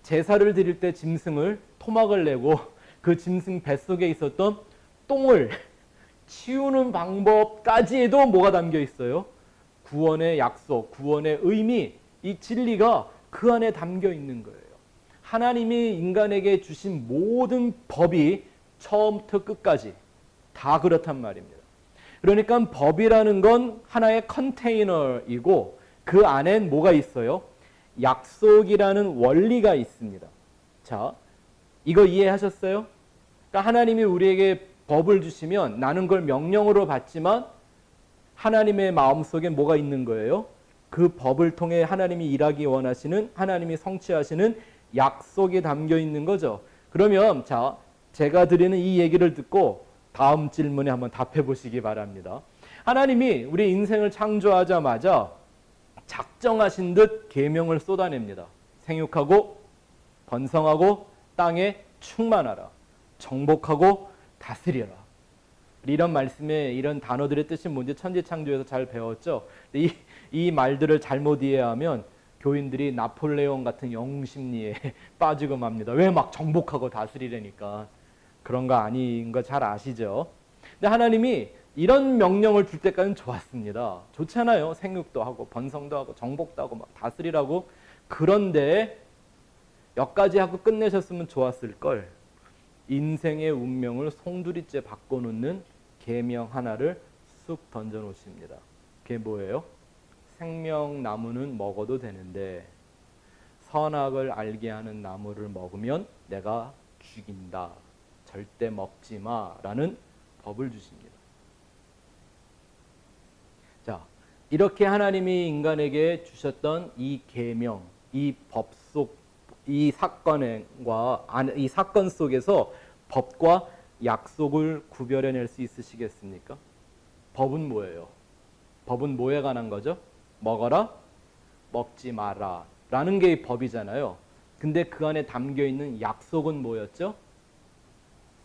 제사를 드릴 때 짐승을 토막을 내고 그 짐승 뱃속에 있었던 똥을 치우는 방법까지에도 뭐가 담겨 있어요? 구원의 약속, 구원의 의미, 이 진리가 그 안에 담겨 있는 거예요. 하나님이 인간에게 주신 모든 법이 처음부터 끝까지 다 그렇단 말입니다. 그러니까 법이라는 건 하나의 컨테이너이고 그 안엔 뭐가 있어요? 약속이라는 원리가 있습니다. 자, 이거 이해하셨어요? 그러니까 하나님이 우리에게 법을 주시면 나는 그걸 명령으로 받지만 하나님의 마음속에 뭐가 있는 거예요? 그 법을 통해 하나님이 일하기 원하시는, 하나님이 성취하시는 약속이 담겨 있는 거죠. 그러면 자, 제가 드리는 이 얘기를 듣고 다음 질문에 한번 답해 보시기 바랍니다. 하나님이 우리 인생을 창조하자마자 작정하신 듯 계명을 쏟아냅니다. 생육하고 번성하고 땅에 충만하라. 정복하고 다스려라. 이런 말씀에 이런 단어들의 뜻이 뭔지 천지창조에서 잘 배웠죠. 이 말들을 잘못 이해하면 교인들이 나폴레옹 같은 영웅심리에 빠지고 맙니다. 왜 막 정복하고 다스리려니까. 그런 거 아닌 거 잘 아시죠? 근데 하나님이 이런 명령을 줄 때까지는 좋았습니다. 좋잖아요. 생육도 하고 번성도 하고 정복도 하고 막 다스리라고. 그런데 여기까지 하고 끝내셨으면 좋았을 걸. 인생의 운명을 송두리째 바꿔놓는 계명 하나를 쑥 던져놓으십니다. 그게 뭐예요? 생명나무는 먹어도 되는데 선악을 알게 하는 나무를 먹으면 내가 죽인다. 절대 먹지 마라는 법을 주십니다. 자, 이렇게 하나님이 인간에게 주셨던 이 계명, 이 법 속, 이 사건 속에서 법과 약속을 구별해낼 수 있으시겠습니까? 법은 뭐예요? 법은 뭐에 관한 거죠? 먹어라, 먹지 마라 라는 게 법이잖아요. 근데 그 안에 담겨 있는 약속은 뭐였죠?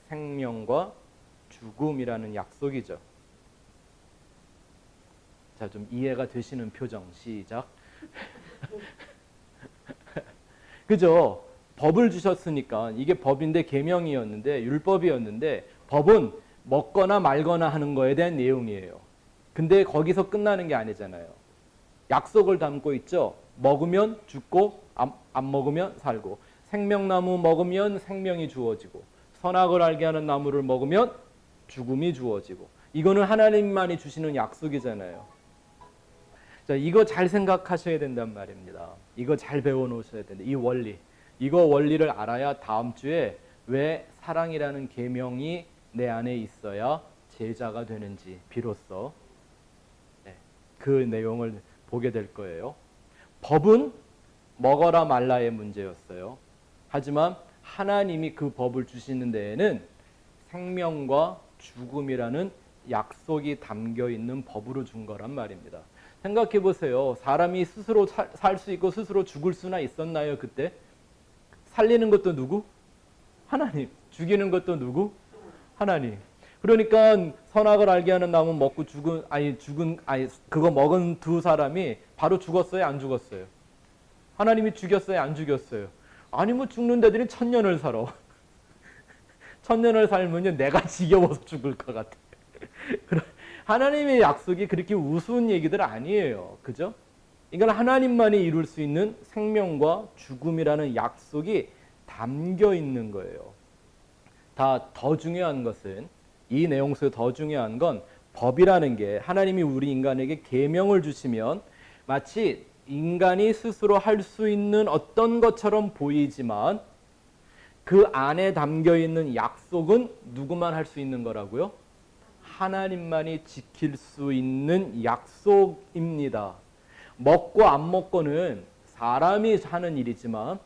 생명과 죽음이라는 약속이죠. 자, 좀 이해가 되시는 표정 시작. 그죠? 법을 주셨으니까 이게 법인데 계명이었는데 율법이었는데 법은 먹거나 말거나 하는 거에 대한 내용이에요. 근데 거기서 끝나는 게 아니잖아요. 약속을 담고 있죠. 먹으면 죽고 안 먹으면 살고 생명나무 먹으면 생명이 주어지고 선악을 알게 하는 나무를 먹으면 죽음이 주어지고 이거는 하나님만이 주시는 약속이잖아요. 자, 이거 잘 생각하셔야 된단 말입니다. 이거 잘 배워놓으셔야 된다. 이 원리. 이거 원리를 알아야 다음 주에 왜 사랑이라는 계명이 내 안에 있어야 제자가 되는지 비로소 그 내용을 보게 될 거예요. 법은 먹어라 말라의 문제였어요. 하지만 하나님이 그 법을 주시는 데에는 생명과 죽음이라는 약속이 담겨 있는 법으로 준 거란 말입니다. 생각해 보세요. 사람이 스스로 살 수 있고 스스로 죽을 수나 있었나요? 그때 살리는 것도 누구? 하나님. 죽이는 것도 누구? 하나님. 그러니까 선악을 알게 하는 나무 먹고 그거 먹은 두 사람이 바로 죽었어요? 안 죽었어요? 하나님이 죽였어요? 안 죽였어요? 아니 뭐 죽는 데들이 1000년을 살아. 1000년을 살면요 내가 지겨워서 죽을 것 같아. 하나님의 약속이 그렇게 우스운 얘기들 아니에요. 그죠? 이건 하나님만이 이룰 수 있는 생명과 죽음이라는 약속이 담겨 있는 거예요. 더 중요한 것은 이 내용 속에 더 중요한 건 법이라는 게 하나님이 우리 인간에게 계명을 주시면 마치 인간이 스스로 할 수 있는 어떤 것처럼 보이지만 그 안에 담겨 있는 약속은 누구만 할 수 있는 거라고요? 하나님만이 지킬 수 있는 약속입니다. 먹고 안 먹고는 사람이 하는 일이지만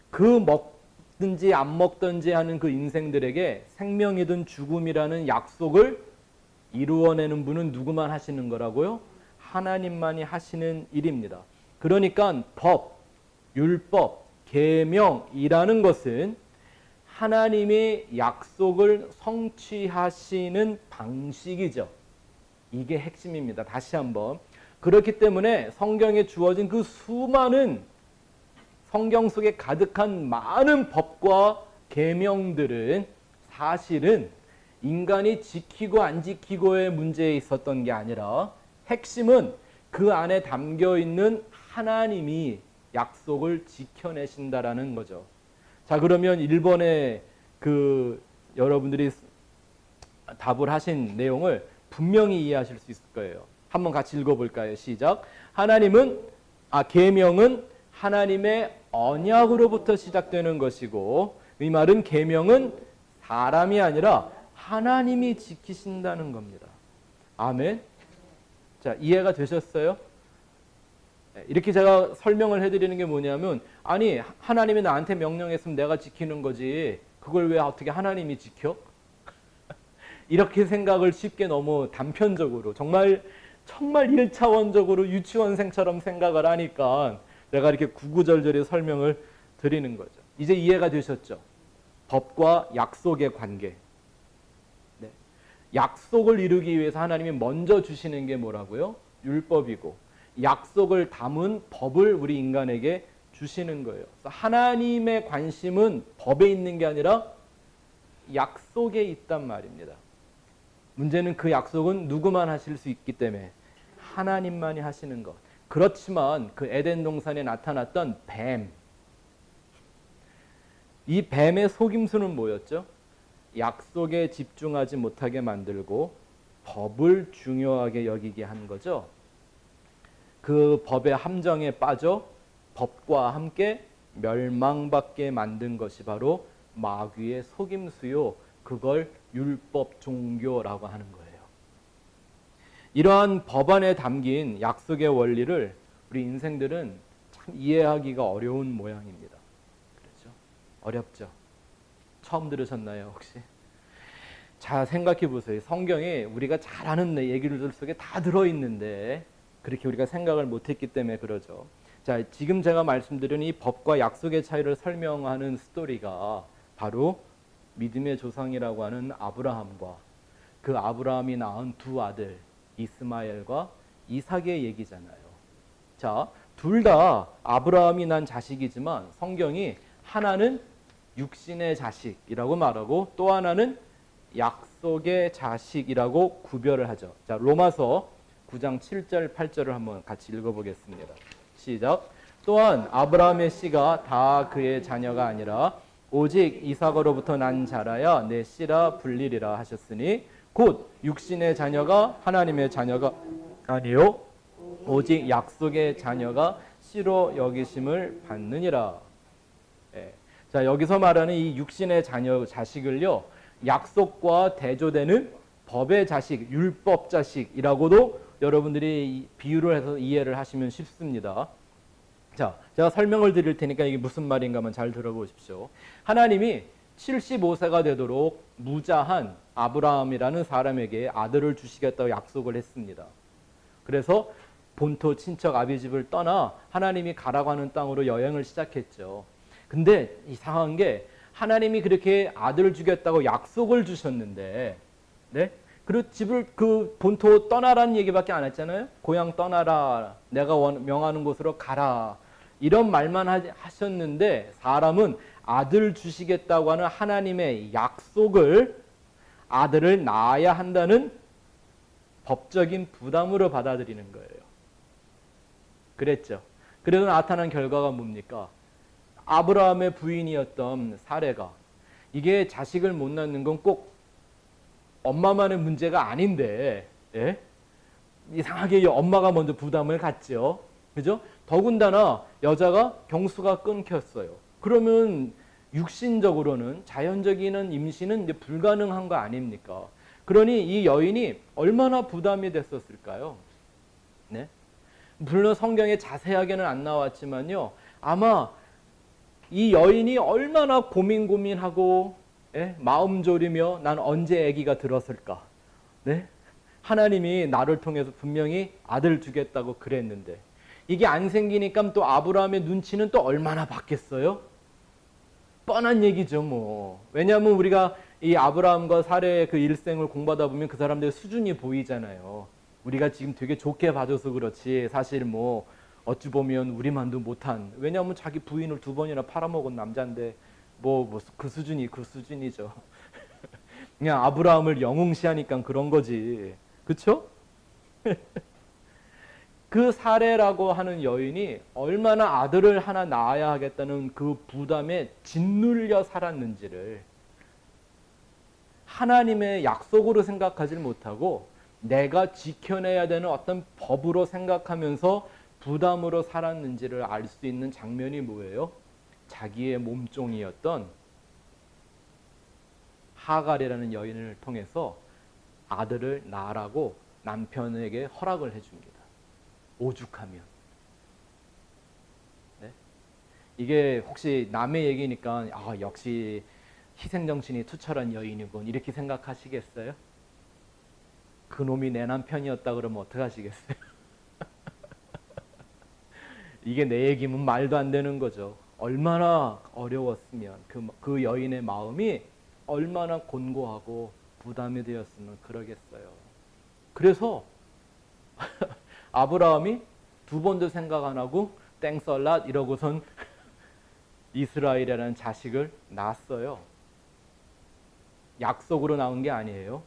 그 먹든지 안 먹든지 하는 그 인생들에게 생명이든 죽음이라는 약속을 이루어내는 분은 누구만 하시는 거라고요? 하나님만이 하시는 일입니다. 그러니까 법, 율법, 계명이라는 것은 하나님의 약속을 성취하시는 방식이죠. 이게 핵심입니다. 다시 한번. 그렇기 때문에 성경에 주어진 그 수많은 성경 속에 가득한 많은 법과 계명들은 사실은 인간이 지키고 안 지키고의 문제에 있었던 게 아니라 핵심은 그 안에 담겨 있는 하나님이 약속을 지켜내신다라는 거죠. 자, 그러면 1번에 그 여러분들이 답을 하신 내용을 분명히 이해하실 수 있을 거예요. 한번 같이 읽어볼까요? 시작. 계명은 하나님의 언약으로부터 시작되는 것이고, 이 말은 계명은 사람이 아니라 하나님이 지키신다는 겁니다. 아멘. 자, 이해가 되셨어요? 이렇게 제가 설명을 해드리는 게 뭐냐면, 아니 하나님이 나한테 명령했으면 내가 지키는 거지 그걸 왜 어떻게 하나님이 지켜? 이렇게 생각을 쉽게 너무 단편적으로 정말 1차원적으로 유치원생처럼 생각을 하니까 내가 이렇게 구구절절히 설명을 드리는 거죠. 이제 이해가 되셨죠? 법과 약속의 관계. 네. 약속을 이루기 위해서 하나님이 먼저 주시는 게 뭐라고요? 율법이고, 약속을 담은 법을 우리 인간에게 주시는 거예요. 그래서 하나님의 관심은 법에 있는 게 아니라 약속에 있단 말입니다. 문제는 그 약속은 누구만 하실 수 있기 때문에 하나님만이 하시는 것. 그렇지만 그 에덴 동산에 나타났던 뱀, 이 뱀의 속임수는 뭐였죠? 약속에 집중하지 못하게 만들고 법을 중요하게 여기게 한 거죠. 그 법의 함정에 빠져 법과 함께 멸망받게 만든 것이 바로 마귀의 속임수요. 그걸 율법 종교라고 하는 거예요. 이러한 법 안에 담긴 약속의 원리를 우리 인생들은 참 이해하기가 어려운 모양입니다. 그렇죠? 어렵죠? 처음 들으셨나요, 혹시? 자, 생각해 보세요. 성경에 우리가 잘 아는 얘기들 속에 다 들어있는데 그렇게 우리가 생각을 못했기 때문에 그러죠. 자, 지금 제가 말씀드린 이 법과 약속의 차이를 설명하는 스토리가 바로 믿음의 조상이라고 하는 아브라함과 그 아브라함이 낳은 두 아들 이스마엘과 이삭의 얘기잖아요. 자, 둘 다 아브라함이 난 자식이지만 성경이 하나는 육신의 자식이라고 말하고 또 하나는 약속의 자식이라고 구별을 하죠. 자, 로마서 9장 7절 8절을 한번 같이 읽어보겠습니다. 시작. 또한 아브라함의 씨가 다 그의 자녀가 아니라 오직 이삭으로부터 난 자라야 내 씨라 불리리라 하셨으니 곧 육신의 자녀가 하나님의 자녀가 아니요 오직 약속의 자녀가 씨로 여기심을 받느니라. 예. 자, 여기서 말하는 이 육신의 자식을요, 약속과 대조되는 법의 자식, 율법 자식이라고도 여러분들이 비유를 해서 이해를 하시면 쉽습니다. 자, 제가 설명을 드릴 테니까 이게 무슨 말인가 한번 잘 들어보십시오. 하나님이 75세가 되도록 무자한 아브라함이라는 사람에게 아들을 주시겠다고 약속을 했습니다. 그래서 본토 친척 아비집을 떠나 하나님이 가라고 하는 땅으로 여행을 시작했죠. 근데 이상한 게 하나님이 그렇게 아들을 주겠다고 약속을 주셨는데, 네? 그리고 집을 그 본토 떠나라는 얘기밖에 안 했잖아요. 고향 떠나라, 내가 명하는 곳으로 가라, 이런 말만 하셨는데 사람은 아들 주시겠다고 하는 하나님의 약속을 아들을 낳아야 한다는 법적인 부담으로 받아들이는 거예요. 그랬죠. 그래서 나타난 결과가 뭡니까? 아브라함의 부인이었던 사레가, 이게 자식을 못 낳는 건 꼭 엄마만의 문제가 아닌데, 예? 이상하게 엄마가 먼저 부담을 갖죠. 그죠? 더군다나 여자가 경수가 끊겼어요. 그러면 육신적으로는, 자연적인 임신은 이제 불가능한 거 아닙니까? 그러니 이 여인이 얼마나 부담이 됐었을까요? 네? 물론 성경에 자세하게는 안 나왔지만요. 아마 이 여인이 얼마나 고민하고 마음 졸이며 난 언제 아기가 들었을까. 네? 하나님이 나를 통해서 분명히 아들 주겠다고 그랬는데 이게 안 생기니까 또 아브라함의 눈치는 또 얼마나 바뀌었어요? 뻔한 얘기죠, 뭐. 왜냐하면 우리가 이 아브라함과 사례의 그 일생을 공부하다 보면 그 사람들의 수준이 보이잖아요. 우리가 지금 되게 좋게 봐줘서 그렇지 사실 뭐 어찌 보면 우리만도 못한, 왜냐하면 자기 부인을 2번이나 팔아먹은 남자인데 뭐 그 수준이 그 수준이죠. 그냥 아브라함을 영웅시하니까 그런 거지. 그쵸? 그 사례라고 하는 여인이 얼마나 아들을 하나 낳아야 하겠다는 그 부담에 짓눌려 살았는지를 하나님의 약속으로 생각하지 못하고 내가 지켜내야 되는 어떤 법으로 생각하면서 부담으로 살았는지를 알 수 있는 장면이 뭐예요? 자기의 몸종이었던 하갈이라는 여인을 통해서 아들을 낳으라고 남편에게 허락을 해줍니다. 오죽하면. 네? 이게 혹시 남의 얘기니까 역시 희생정신이 투철한 여인이군 이렇게 생각하시겠어요? 그놈이 내 남편이었다 그러면 어떡하시겠어요? 이게 내 얘기면 말도 안 되는 거죠. 얼마나 어려웠으면 그 여인의 마음이 얼마나 곤고하고 부담이 되었으면 그러겠어요. 그래서 아브라함이 2번도 생각 안 하고 땡썰랏 이러고선 이스라엘이라는 자식을 낳았어요. 약속으로 낳은 게 아니에요.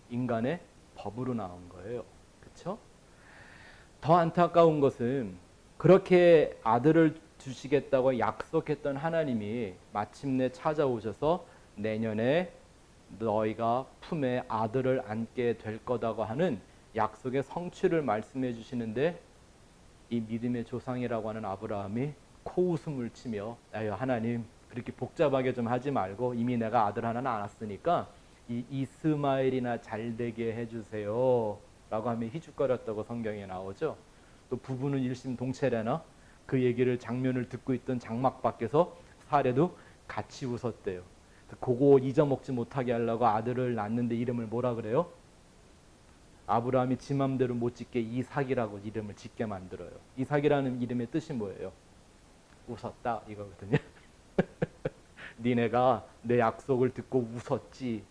인간의 법으로 낳은 거예요. 그렇죠? 더 안타까운 것은 그렇게 아들을 주시겠다고 약속했던 하나님이 마침내 찾아오셔서 내년에 너희가 품에 아들을 안게 될 거다고 하는 약속의 성취를 말씀해 주시는데 이 믿음의 조상이라고 하는 아브라함이 코웃음을 치며 하나님 그렇게 복잡하게 좀 하지 말고 이미 내가 아들 하나 낳았으니까 이 이스마엘이나 잘되게 해주세요 라고 하며 희죽거렸다고 성경에 나오죠. 또 부부는 일심동체래나 그 얘기를 장면을 듣고 있던 장막 밖에서 사례도 같이 웃었대요. 그거 잊어먹지 못하게 하려고 아들을 낳는데 이름을 뭐라 그래요? 아브라함이 지 맘대로 못 짓게 이삭이라고 이름을 짓게 만들어요. 이삭이라는 이름의 뜻이 뭐예요? 웃었다 이거거든요. 니네가 내 약속을 듣고 웃었지.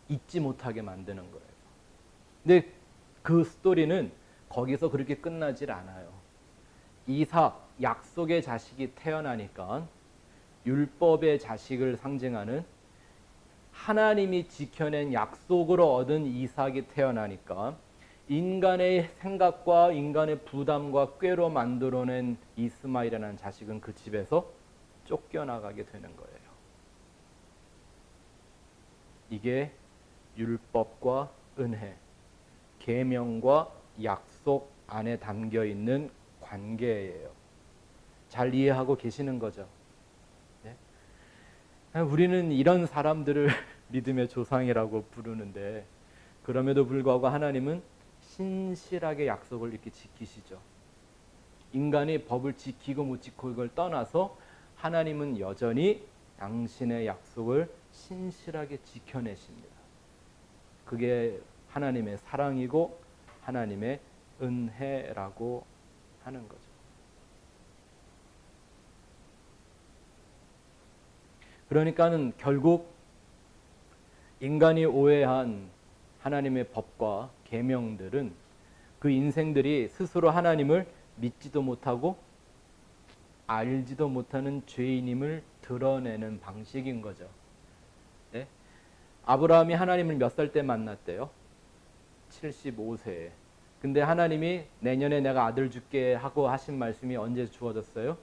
잊지 못하게 만드는 거예요. 근데 그 스토리는 거기서 그렇게 끝나질 않아요. 이삭, 약속의 자식이 태어나니까 율법의 자식을 상징하는 하나님이 지켜낸 약속으로 얻은 이삭이 태어나니까 인간의 생각과 인간의 부담과 꾀로 만들어낸 이스마엘이라는 자식은 그 집에서 쫓겨나가게 되는 거예요. 이게 율법과 은혜, 계명과 약속 안에 담겨 있는 관계예요. 잘 이해하고 계시는 거죠? 네? 우리는 이런 사람들을 믿음의 조상이라고 부르는데 그럼에도 불구하고 하나님은 신실하게 약속을 이렇게 지키시죠. 인간이 법을 지키고 못 지키고 이걸 떠나서 하나님은 여전히 당신의 약속을 신실하게 지켜내십니다. 그게 하나님의 사랑이고 하나님의 은혜라고 하는 거죠. 그러니까는 결국 인간이 오해한 하나님의 법과 계명들은 그 인생들이 스스로 하나님을 믿지도 못하고 알지도 못하는 죄인임을 드러내는 방식인 거죠. 네? 아브라함이 하나님을 몇 살 때 만났대요? 75세에. 근데 하나님이 내년에 내가 아들 줄게 하고 하신 말씀이 언제 주어졌어요?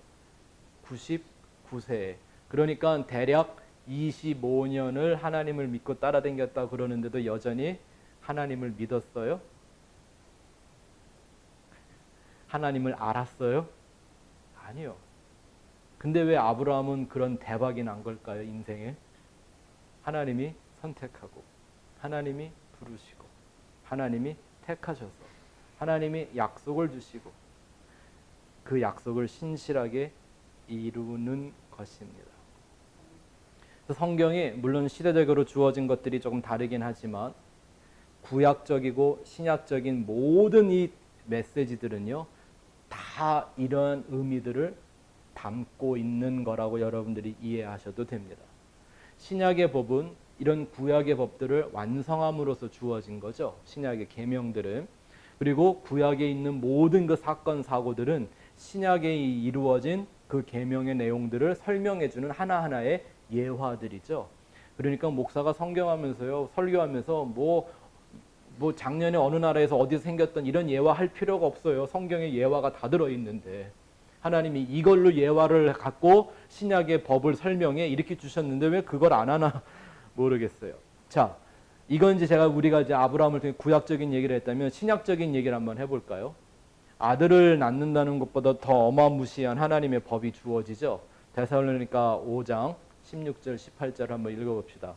99세에. 그러니까 대략 25년을 하나님을 믿고 따라다녔다 그러는데도 여전히 하나님을 믿었어요? 하나님을 알았어요? 아니요. 근데 왜 아브라함은 그런 대박이 난 걸까요, 인생에? 하나님이 선택하고, 하나님이 부르시고, 하나님이 택하셔서, 하나님이 약속을 주시고 그 약속을 신실하게 이루는 것입니다. 성경이 물론 시대적으로 주어진 것들이 조금 다르긴 하지만 구약적이고 신약적인 모든 이 메시지들은요, 다 이런 의미들을 담고 있는 거라고 여러분들이 이해하셔도 됩니다. 신약의 법은 이런 구약의 법들을 완성함으로써 주어진 거죠. 신약의 계명들은. 그리고 구약에 있는 모든 그 사건 사고들은 신약에 이루어진 그 계명의 내용들을 설명해주는 하나하나의 예화들이죠. 그러니까 목사가 성경하면서요, 설교하면서 뭐 작년에 어느 나라에서 어디서 생겼던 이런 예화 할 필요가 없어요. 성경에 예화가 다 들어있는데 하나님이 이걸로 예화를 갖고 신약의 법을 설명해 이렇게 주셨는데 왜 그걸 안 하나 모르겠어요. 자, 이건 이제 우리가 이제 아브라함을 통해 구약적인 얘기를 했다면 신약적인 얘기를 한번 해볼까요? 아들을 낳는다는 것보다 더 어마무시한 하나님의 법이 주어지죠. 데살로니가 5장 16절 18절 한번 읽어봅시다.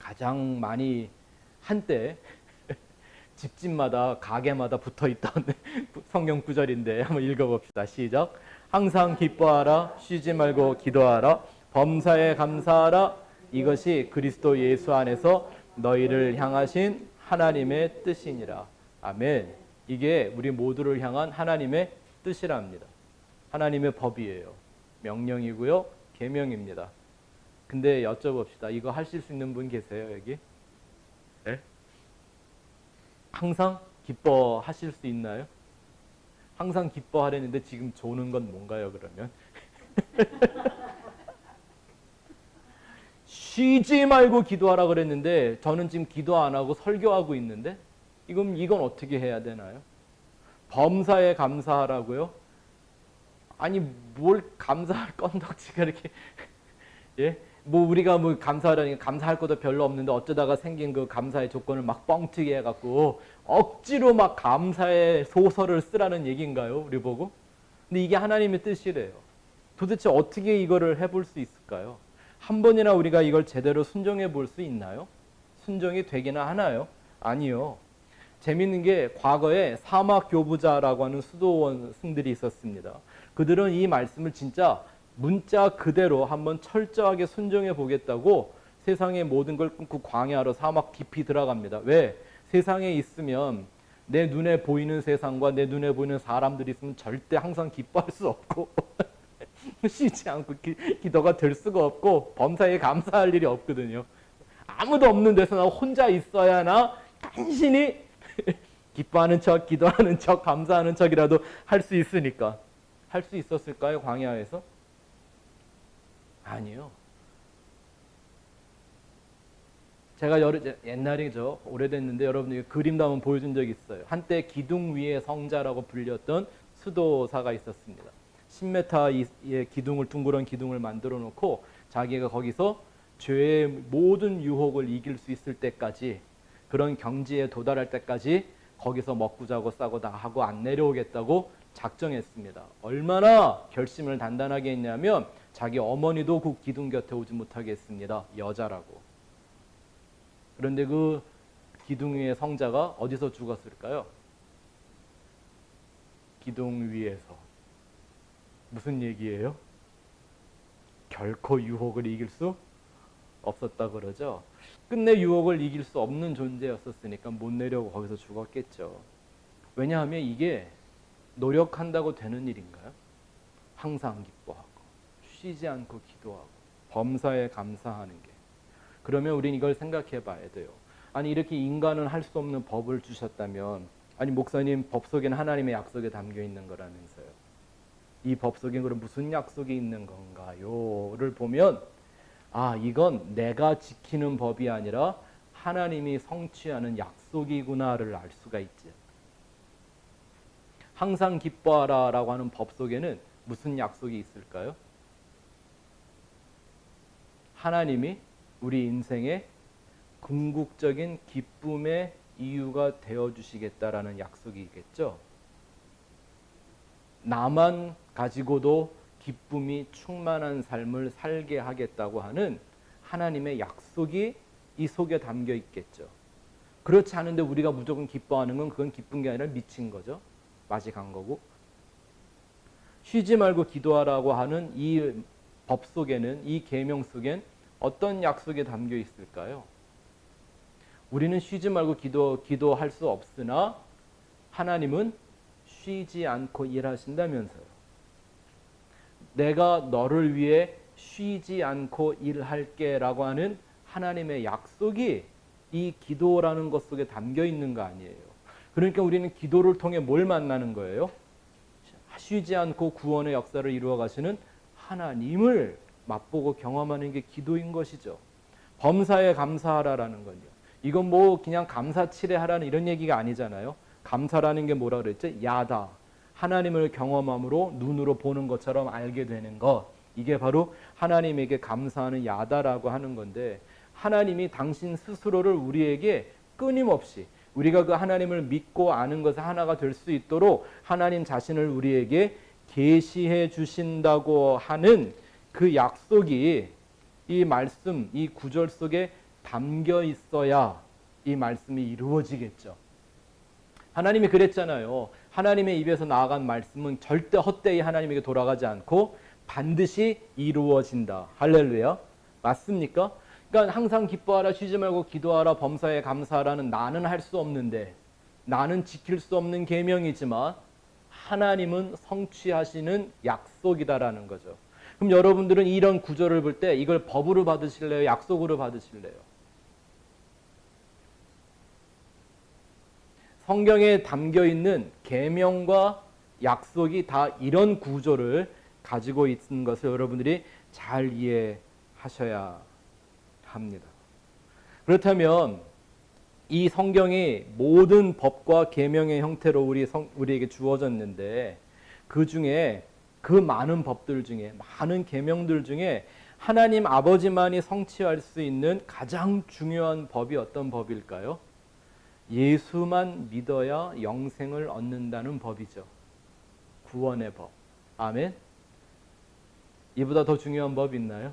가장 많이 한때 집집마다 가게마다 붙어있던 성경 구절인데 한번 읽어봅시다. 시작. 항상 기뻐하라, 쉬지 말고 기도하라, 범사에 감사하라. 이것이 그리스도 예수 안에서 너희를 향하신 하나님의 뜻이니라. 아멘. 이게 우리 모두를 향한 하나님의 뜻이랍니다. 하나님의 법이에요. 명령이고요, 계명입니다. 근데 여쭤봅시다. 이거 하실 수 있는 분 계세요, 여기? 네? 항상 기뻐하실 수 있나요? 항상 기뻐하려는데 지금 조는 건 뭔가요, 그러면? 쉬지 말고 기도하라 그랬는데 저는 지금 기도 안 하고 설교하고 있는데 이건 어떻게 해야 되나요? 범사에 감사하라고요? 아니 뭘 감사할 건덕지가 이렇게 예? 뭐 우리가 뭐 감사하라니까 감사할 것도 별로 없는데 어쩌다가 생긴 그 감사의 조건을 막 뻥튀기 해갖고 억지로 막 감사의 소설을 쓰라는 얘기인가요? 우리 보고? 근데 이게 하나님의 뜻이래요. 도대체 어떻게 이거를 해볼 수 있을까요? 한 번이나 우리가 이걸 제대로 순종해 볼 수 있나요? 순종이 되기나 하나요? 아니요. 재밌는 게 과거에 사막 교부자라고 하는 수도원 승들이 있었습니다. 그들은 이 말씀을 진짜 문자 그대로 한번 철저하게 순종해 보겠다고 세상의 모든 걸 끊고 광야로 사막 깊이 들어갑니다. 왜? 세상에 있으면 내 눈에 보이는 세상과 내 눈에 보이는 사람들이 있으면 절대 항상 기뻐할 수 없고 쉬지 않고 기도가 될 수가 없고 범사에 감사할 일이 없거든요. 아무도 없는 데서 나 혼자 있어야 나 간신히 기뻐하는 척, 기도하는 척, 감사하는 척이라도 할 수 있으니까. 할 수 있었을까요? 광야에서? 아니요. 제가 옛날이죠. 오래됐는데 여러분들이 그림도 한번 보여준 적이 있어요. 한때 기둥 위의 성자라고 불렸던 수도사가 있었습니다. 10m의 기둥을 둥그런 기둥을 만들어 놓고 자기가 거기서 죄의 모든 유혹을 이길 수 있을 때까지 그런 경지에 도달할 때까지 거기서 먹고 자고 싸고 다 하고 안 내려오겠다고 작정했습니다. 얼마나 결심을 단단하게 했냐면 자기 어머니도 그 기둥 곁에 오지 못하게 했습니다. 여자라고. 그런데 그 기둥 위의 성자가 어디서 죽었을까요? 기둥 위에서. 무슨 얘기예요? 결코 유혹을 이길 수 없었다 그러죠. 끝내 유혹을 이길 수 없는 존재였었으니까 못 내려오고 거기서 죽었겠죠. 왜냐하면 이게 노력한다고 되는 일인가요? 항상 기뻐하고 쉬지 않고 기도하고 범사에 감사하는 게. 그러면 우린 이걸 생각해 봐야 돼요. 아니 이렇게 인간은 할 수 없는 법을 주셨다면 아니 목사님 법 속에는 하나님의 약속이 담겨 있는 거라면서요. 이 법 속에 그럼 무슨 약속이 있는 건가요?를 보면 아 이건 내가 지키는 법이 아니라 하나님이 성취하는 약속이구나를 알 수가 있죠. 항상 기뻐하라 라고 하는 법 속에는 무슨 약속이 있을까요? 하나님이 우리 인생의 궁극적인 기쁨의 이유가 되어주시겠다라는 약속이겠죠. 나만 가지고도 기쁨이 충만한 삶을 살게 하겠다고 하는 하나님의 약속이 이 속에 담겨 있겠죠. 그렇지 않은데 우리가 무조건 기뻐하는 건 그건 기쁜 게 아니라 미친 거죠. 맛이 간 거고. 쉬지 말고 기도하라고 하는 이 법 속에는, 이 계명 속엔 어떤 약속이 담겨 있을까요? 우리는 쉬지 말고 기도할 수 없으나 하나님은 쉬지 않고 일하신다면서요. 내가 너를 위해 쉬지 않고 일할게 라고 하는 하나님의 약속이 이 기도라는 것 속에 담겨 있는 거 아니에요. 그러니까 우리는 기도를 통해 뭘 만나는 거예요? 쉬지 않고 구원의 역사를 이루어 가시는 하나님을 맛보고 경험하는 게 기도인 것이죠. 범사에 감사하라라는 건요. 이건 뭐 그냥 감사치레하라는 이런 얘기가 아니잖아요. 감사라는 게 뭐라 그랬죠? 야다. 하나님을 경험함으로 눈으로 보는 것처럼 알게 되는 것. 이게 바로 하나님에게 감사하는 야다라고 하는 건데, 하나님이 당신 스스로를 우리에게 끊임없이 우리가 그 하나님을 믿고 아는 것에 하나가 될 수 있도록 하나님 자신을 우리에게 계시해 주신다고 하는 그 약속이 이 말씀, 이 구절 속에 담겨 있어야 이 말씀이 이루어지겠죠. 하나님이 그랬잖아요. 하나님의 입에서 나아간 말씀은 절대 헛되이 하나님에게 돌아가지 않고 반드시 이루어진다. 할렐루야. 맞습니까? 그러니까 항상 기뻐하라, 쉬지 말고 기도하라, 범사에 감사하라는 나는 할 수 없는데, 나는 지킬 수 없는 계명이지만 하나님은 성취하시는 약속이다라는 거죠. 그럼 여러분들은 이런 구절을 볼 때 이걸 법으로 받으실래요? 약속으로 받으실래요? 성경에 담겨 있는 계명과 약속이 다 이런 구조를 가지고 있는 것을 여러분들이 잘 이해하셔야 합니다. 그렇다면 이 성경이 모든 법과 계명의 형태로 우리에게 주어졌는데, 그 중에 그 많은 법들 중에, 많은 계명들 중에 하나님 아버지만이 성취할 수 있는 가장 중요한 법이 어떤 법일까요? 예수만 믿어야 영생을 얻는다는 법이죠. 구원의 법. 아멘. 이보다 더 중요한 법 있나요?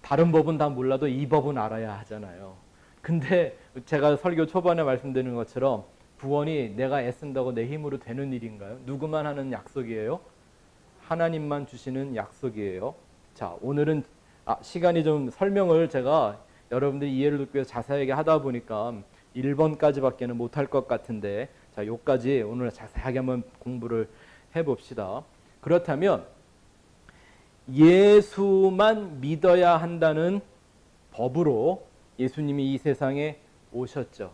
다른 법은 다 몰라도 이 법은 알아야 하잖아요. 근데 제가 설교 초반에 말씀드린 것처럼 구원이 내가 애쓴다고 내 힘으로 되는 일인가요? 누구만 하는 약속이에요? 하나님만 주시는 약속이에요. 자, 오늘은 시간이 좀 설명을 제가 여러분들이 이해를 돕기 위해서 자세하게 하다 보니까 1번까지밖에는 못할 것 같은데, 자, 요까지 오늘 자세하게 한번 공부를 해봅시다. 그렇다면 예수만 믿어야 한다는 법으로 예수님이 이 세상에 오셨죠.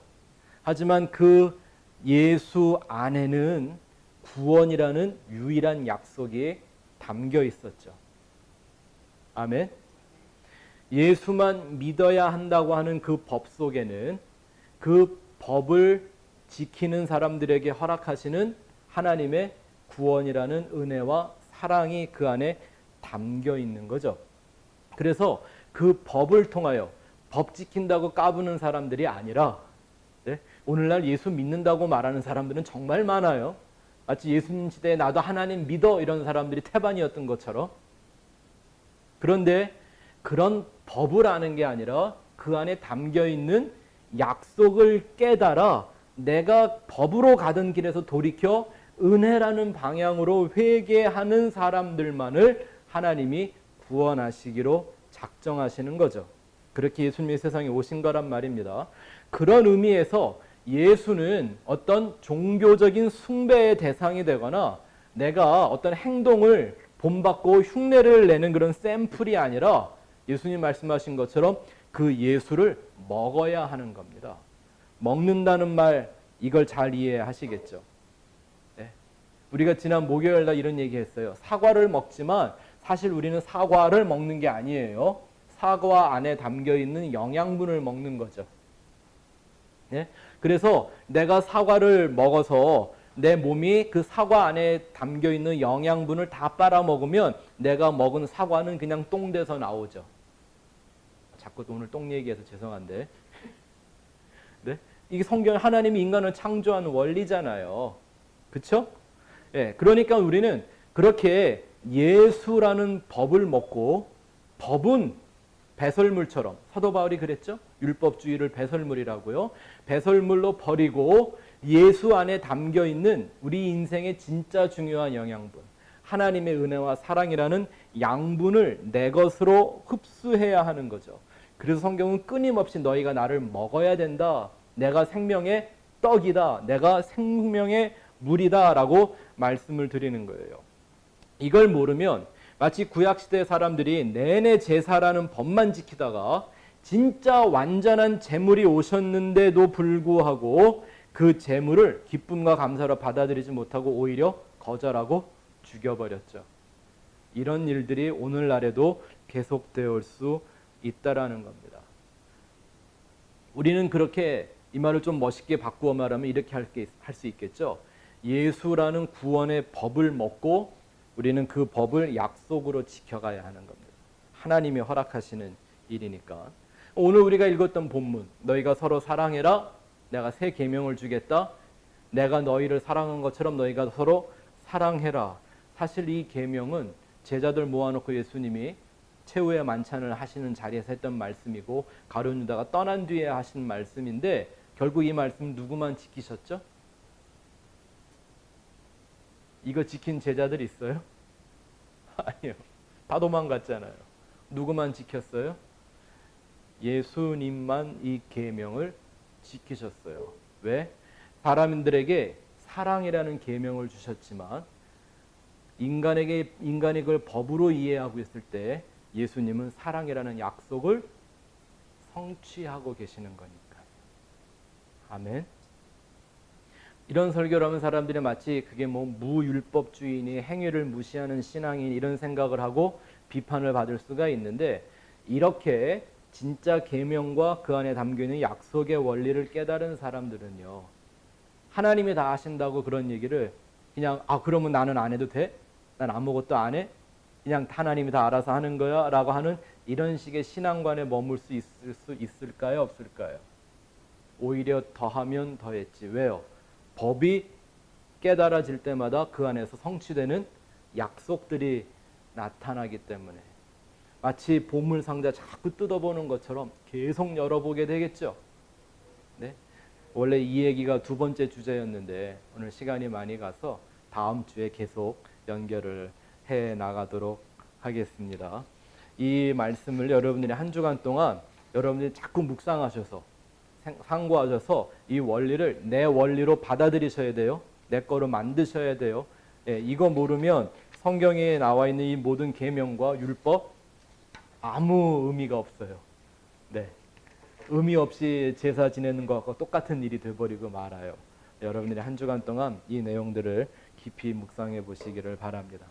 하지만 그 예수 안에는 구원이라는 유일한 약속이 담겨 있었죠. 아멘. 예수만 믿어야 한다고 하는 그 법 속에는 그 법을 지키는 사람들에게 허락하시는 하나님의 구원이라는 은혜와 사랑이 그 안에 담겨 있는 거죠. 그래서 그 법을 통하여 법 지킨다고 까부는 사람들이 아니라, 네? 오늘날 예수 믿는다고 말하는 사람들은 정말 많아요. 마치 예수님 시대에 나도 하나님 믿어 이런 사람들이 태반이었던 것처럼. 그런데 그런 법을 아는 게 아니라 그 안에 담겨 있는 약속을 깨달아 내가 법으로 가던 길에서 돌이켜 은혜라는 방향으로 회개하는 사람들만을 하나님이 구원하시기로 작정하시는 거죠. 그렇게 예수님이 세상에 오신 거란 말입니다. 그런 의미에서 예수는 어떤 종교적인 숭배의 대상이 되거나 내가 어떤 행동을 본받고 흉내를 내는 그런 샘플이 아니라 예수님 말씀하신 것처럼 그 예수를 먹어야 하는 겁니다. 먹는다는 말, 이걸 잘 이해하시겠죠? 네. 우리가 지난 목요일날 이런 얘기했어요. 사과를 먹지만 사실 우리는 사과를 먹는 게 아니에요. 사과 안에 담겨 있는 영양분을 먹는 거죠. 네? 그래서 내가 사과를 먹어서 내 몸이 그 사과 안에 담겨 있는 영양분을 다 빨아먹으면 내가 먹은 사과는 그냥 똥 돼서 나오죠. 자꾸 오늘 똥 얘기해서 죄송한데. 네? 이게 성경 하나님이 인간을 창조한 원리잖아요. 그렇죠? 네, 그러니까 우리는 그렇게 예수라는 법을 먹고, 법은 배설물처럼, 사도 바울이 그랬죠? 율법주의를 배설물이라고요. 배설물로 버리고 예수 안에 담겨 있는 우리 인생의 진짜 중요한 영양분, 하나님의 은혜와 사랑이라는 양분을 내 것으로 흡수해야 하는 거죠. 그래서 성경은 끊임없이 너희가 나를 먹어야 된다. 내가 생명의 떡이다. 내가 생명의 물이다. 라고 말씀을 드리는 거예요. 이걸 모르면 마치 구약시대 사람들이 내내 제사라는 법만 지키다가 진짜 완전한 제물이 오셨는데도 불구하고 그 제물을 기쁨과 감사로 받아들이지 못하고 오히려 거절하고 죽여버렸죠. 이런 일들이 오늘날에도 계속되어 올 수 있다라는 겁니다. 우리는 그렇게 이 말을 좀 멋있게 바꾸어 말하면 이렇게 할 수 있겠죠. 예수라는 구원의 법을 먹고 우리는 그 법을 약속으로 지켜가야 하는 겁니다. 하나님이 허락하시는 일이니까. 오늘 우리가 읽었던 본문, 너희가 서로 사랑해라. 내가 새 계명을 주겠다. 내가 너희를 사랑한 것처럼 너희가 서로 사랑해라. 사실 이 계명은 제자들 모아놓고 예수님이 최후의 만찬을 하시는 자리에서 했던 말씀이고 가룟 유다가 떠난 뒤에 하신 말씀인데 결국 이 말씀 누구만 지키셨죠? 이거 지킨 제자들 있어요? 아니요. 다 도망갔잖아요. 누구만 지켰어요? 예수님만 이 계명을 지키셨어요. 왜? 사람들에게 사랑이라는 계명을 주셨지만 인간이 그걸 법으로 이해하고 있을 때 예수님은 사랑이라는 약속을 성취하고 계시는 거니까. 아멘. 이런 설교를 하면 사람들이 마치 그게 뭐 무율법주의니 행위를 무시하는 신앙인 이런 생각을 하고 비판을 받을 수가 있는데 이렇게 진짜 계명과 그 안에 담겨있는 약속의 원리를 깨달은 사람들은요. 하나님이 다 하신다고 그런 얘기를 그냥 그러면 나는 안 해도 돼? 난 아무것도 안 해? 그냥 하나님이 다 알아서 하는 거야? 라고 하는 이런 식의 신앙관에 머물 수 있을까요? 없을까요? 오히려 더하면 더했지. 왜요? 법이 깨달아질 때마다 그 안에서 성취되는 약속들이 나타나기 때문에 마치 보물상자 자꾸 뜯어보는 것처럼 계속 열어보게 되겠죠. 네? 원래 이 얘기가 두 번째 주제였는데 오늘 시간이 많이 가서 다음 주에 계속 연결을 해 나가도록 하겠습니다. 이 말씀을 여러분들이 한 주간 동안 여러분들이 자꾸 묵상하셔서 상고하셔서 이 원리를 내 원리로 받아들이셔야 돼요. 내 거로 만드셔야 돼요. 이거 모르면 성경에 나와 있는 이 모든 계명과 율법 아무 의미가 없어요. 네, 의미 없이 제사 지내는 것과 똑같은 일이 돼버리고 말아요. 여러분들이 한 주간 동안 이 내용들을 깊이 묵상해 보시기를 바랍니다.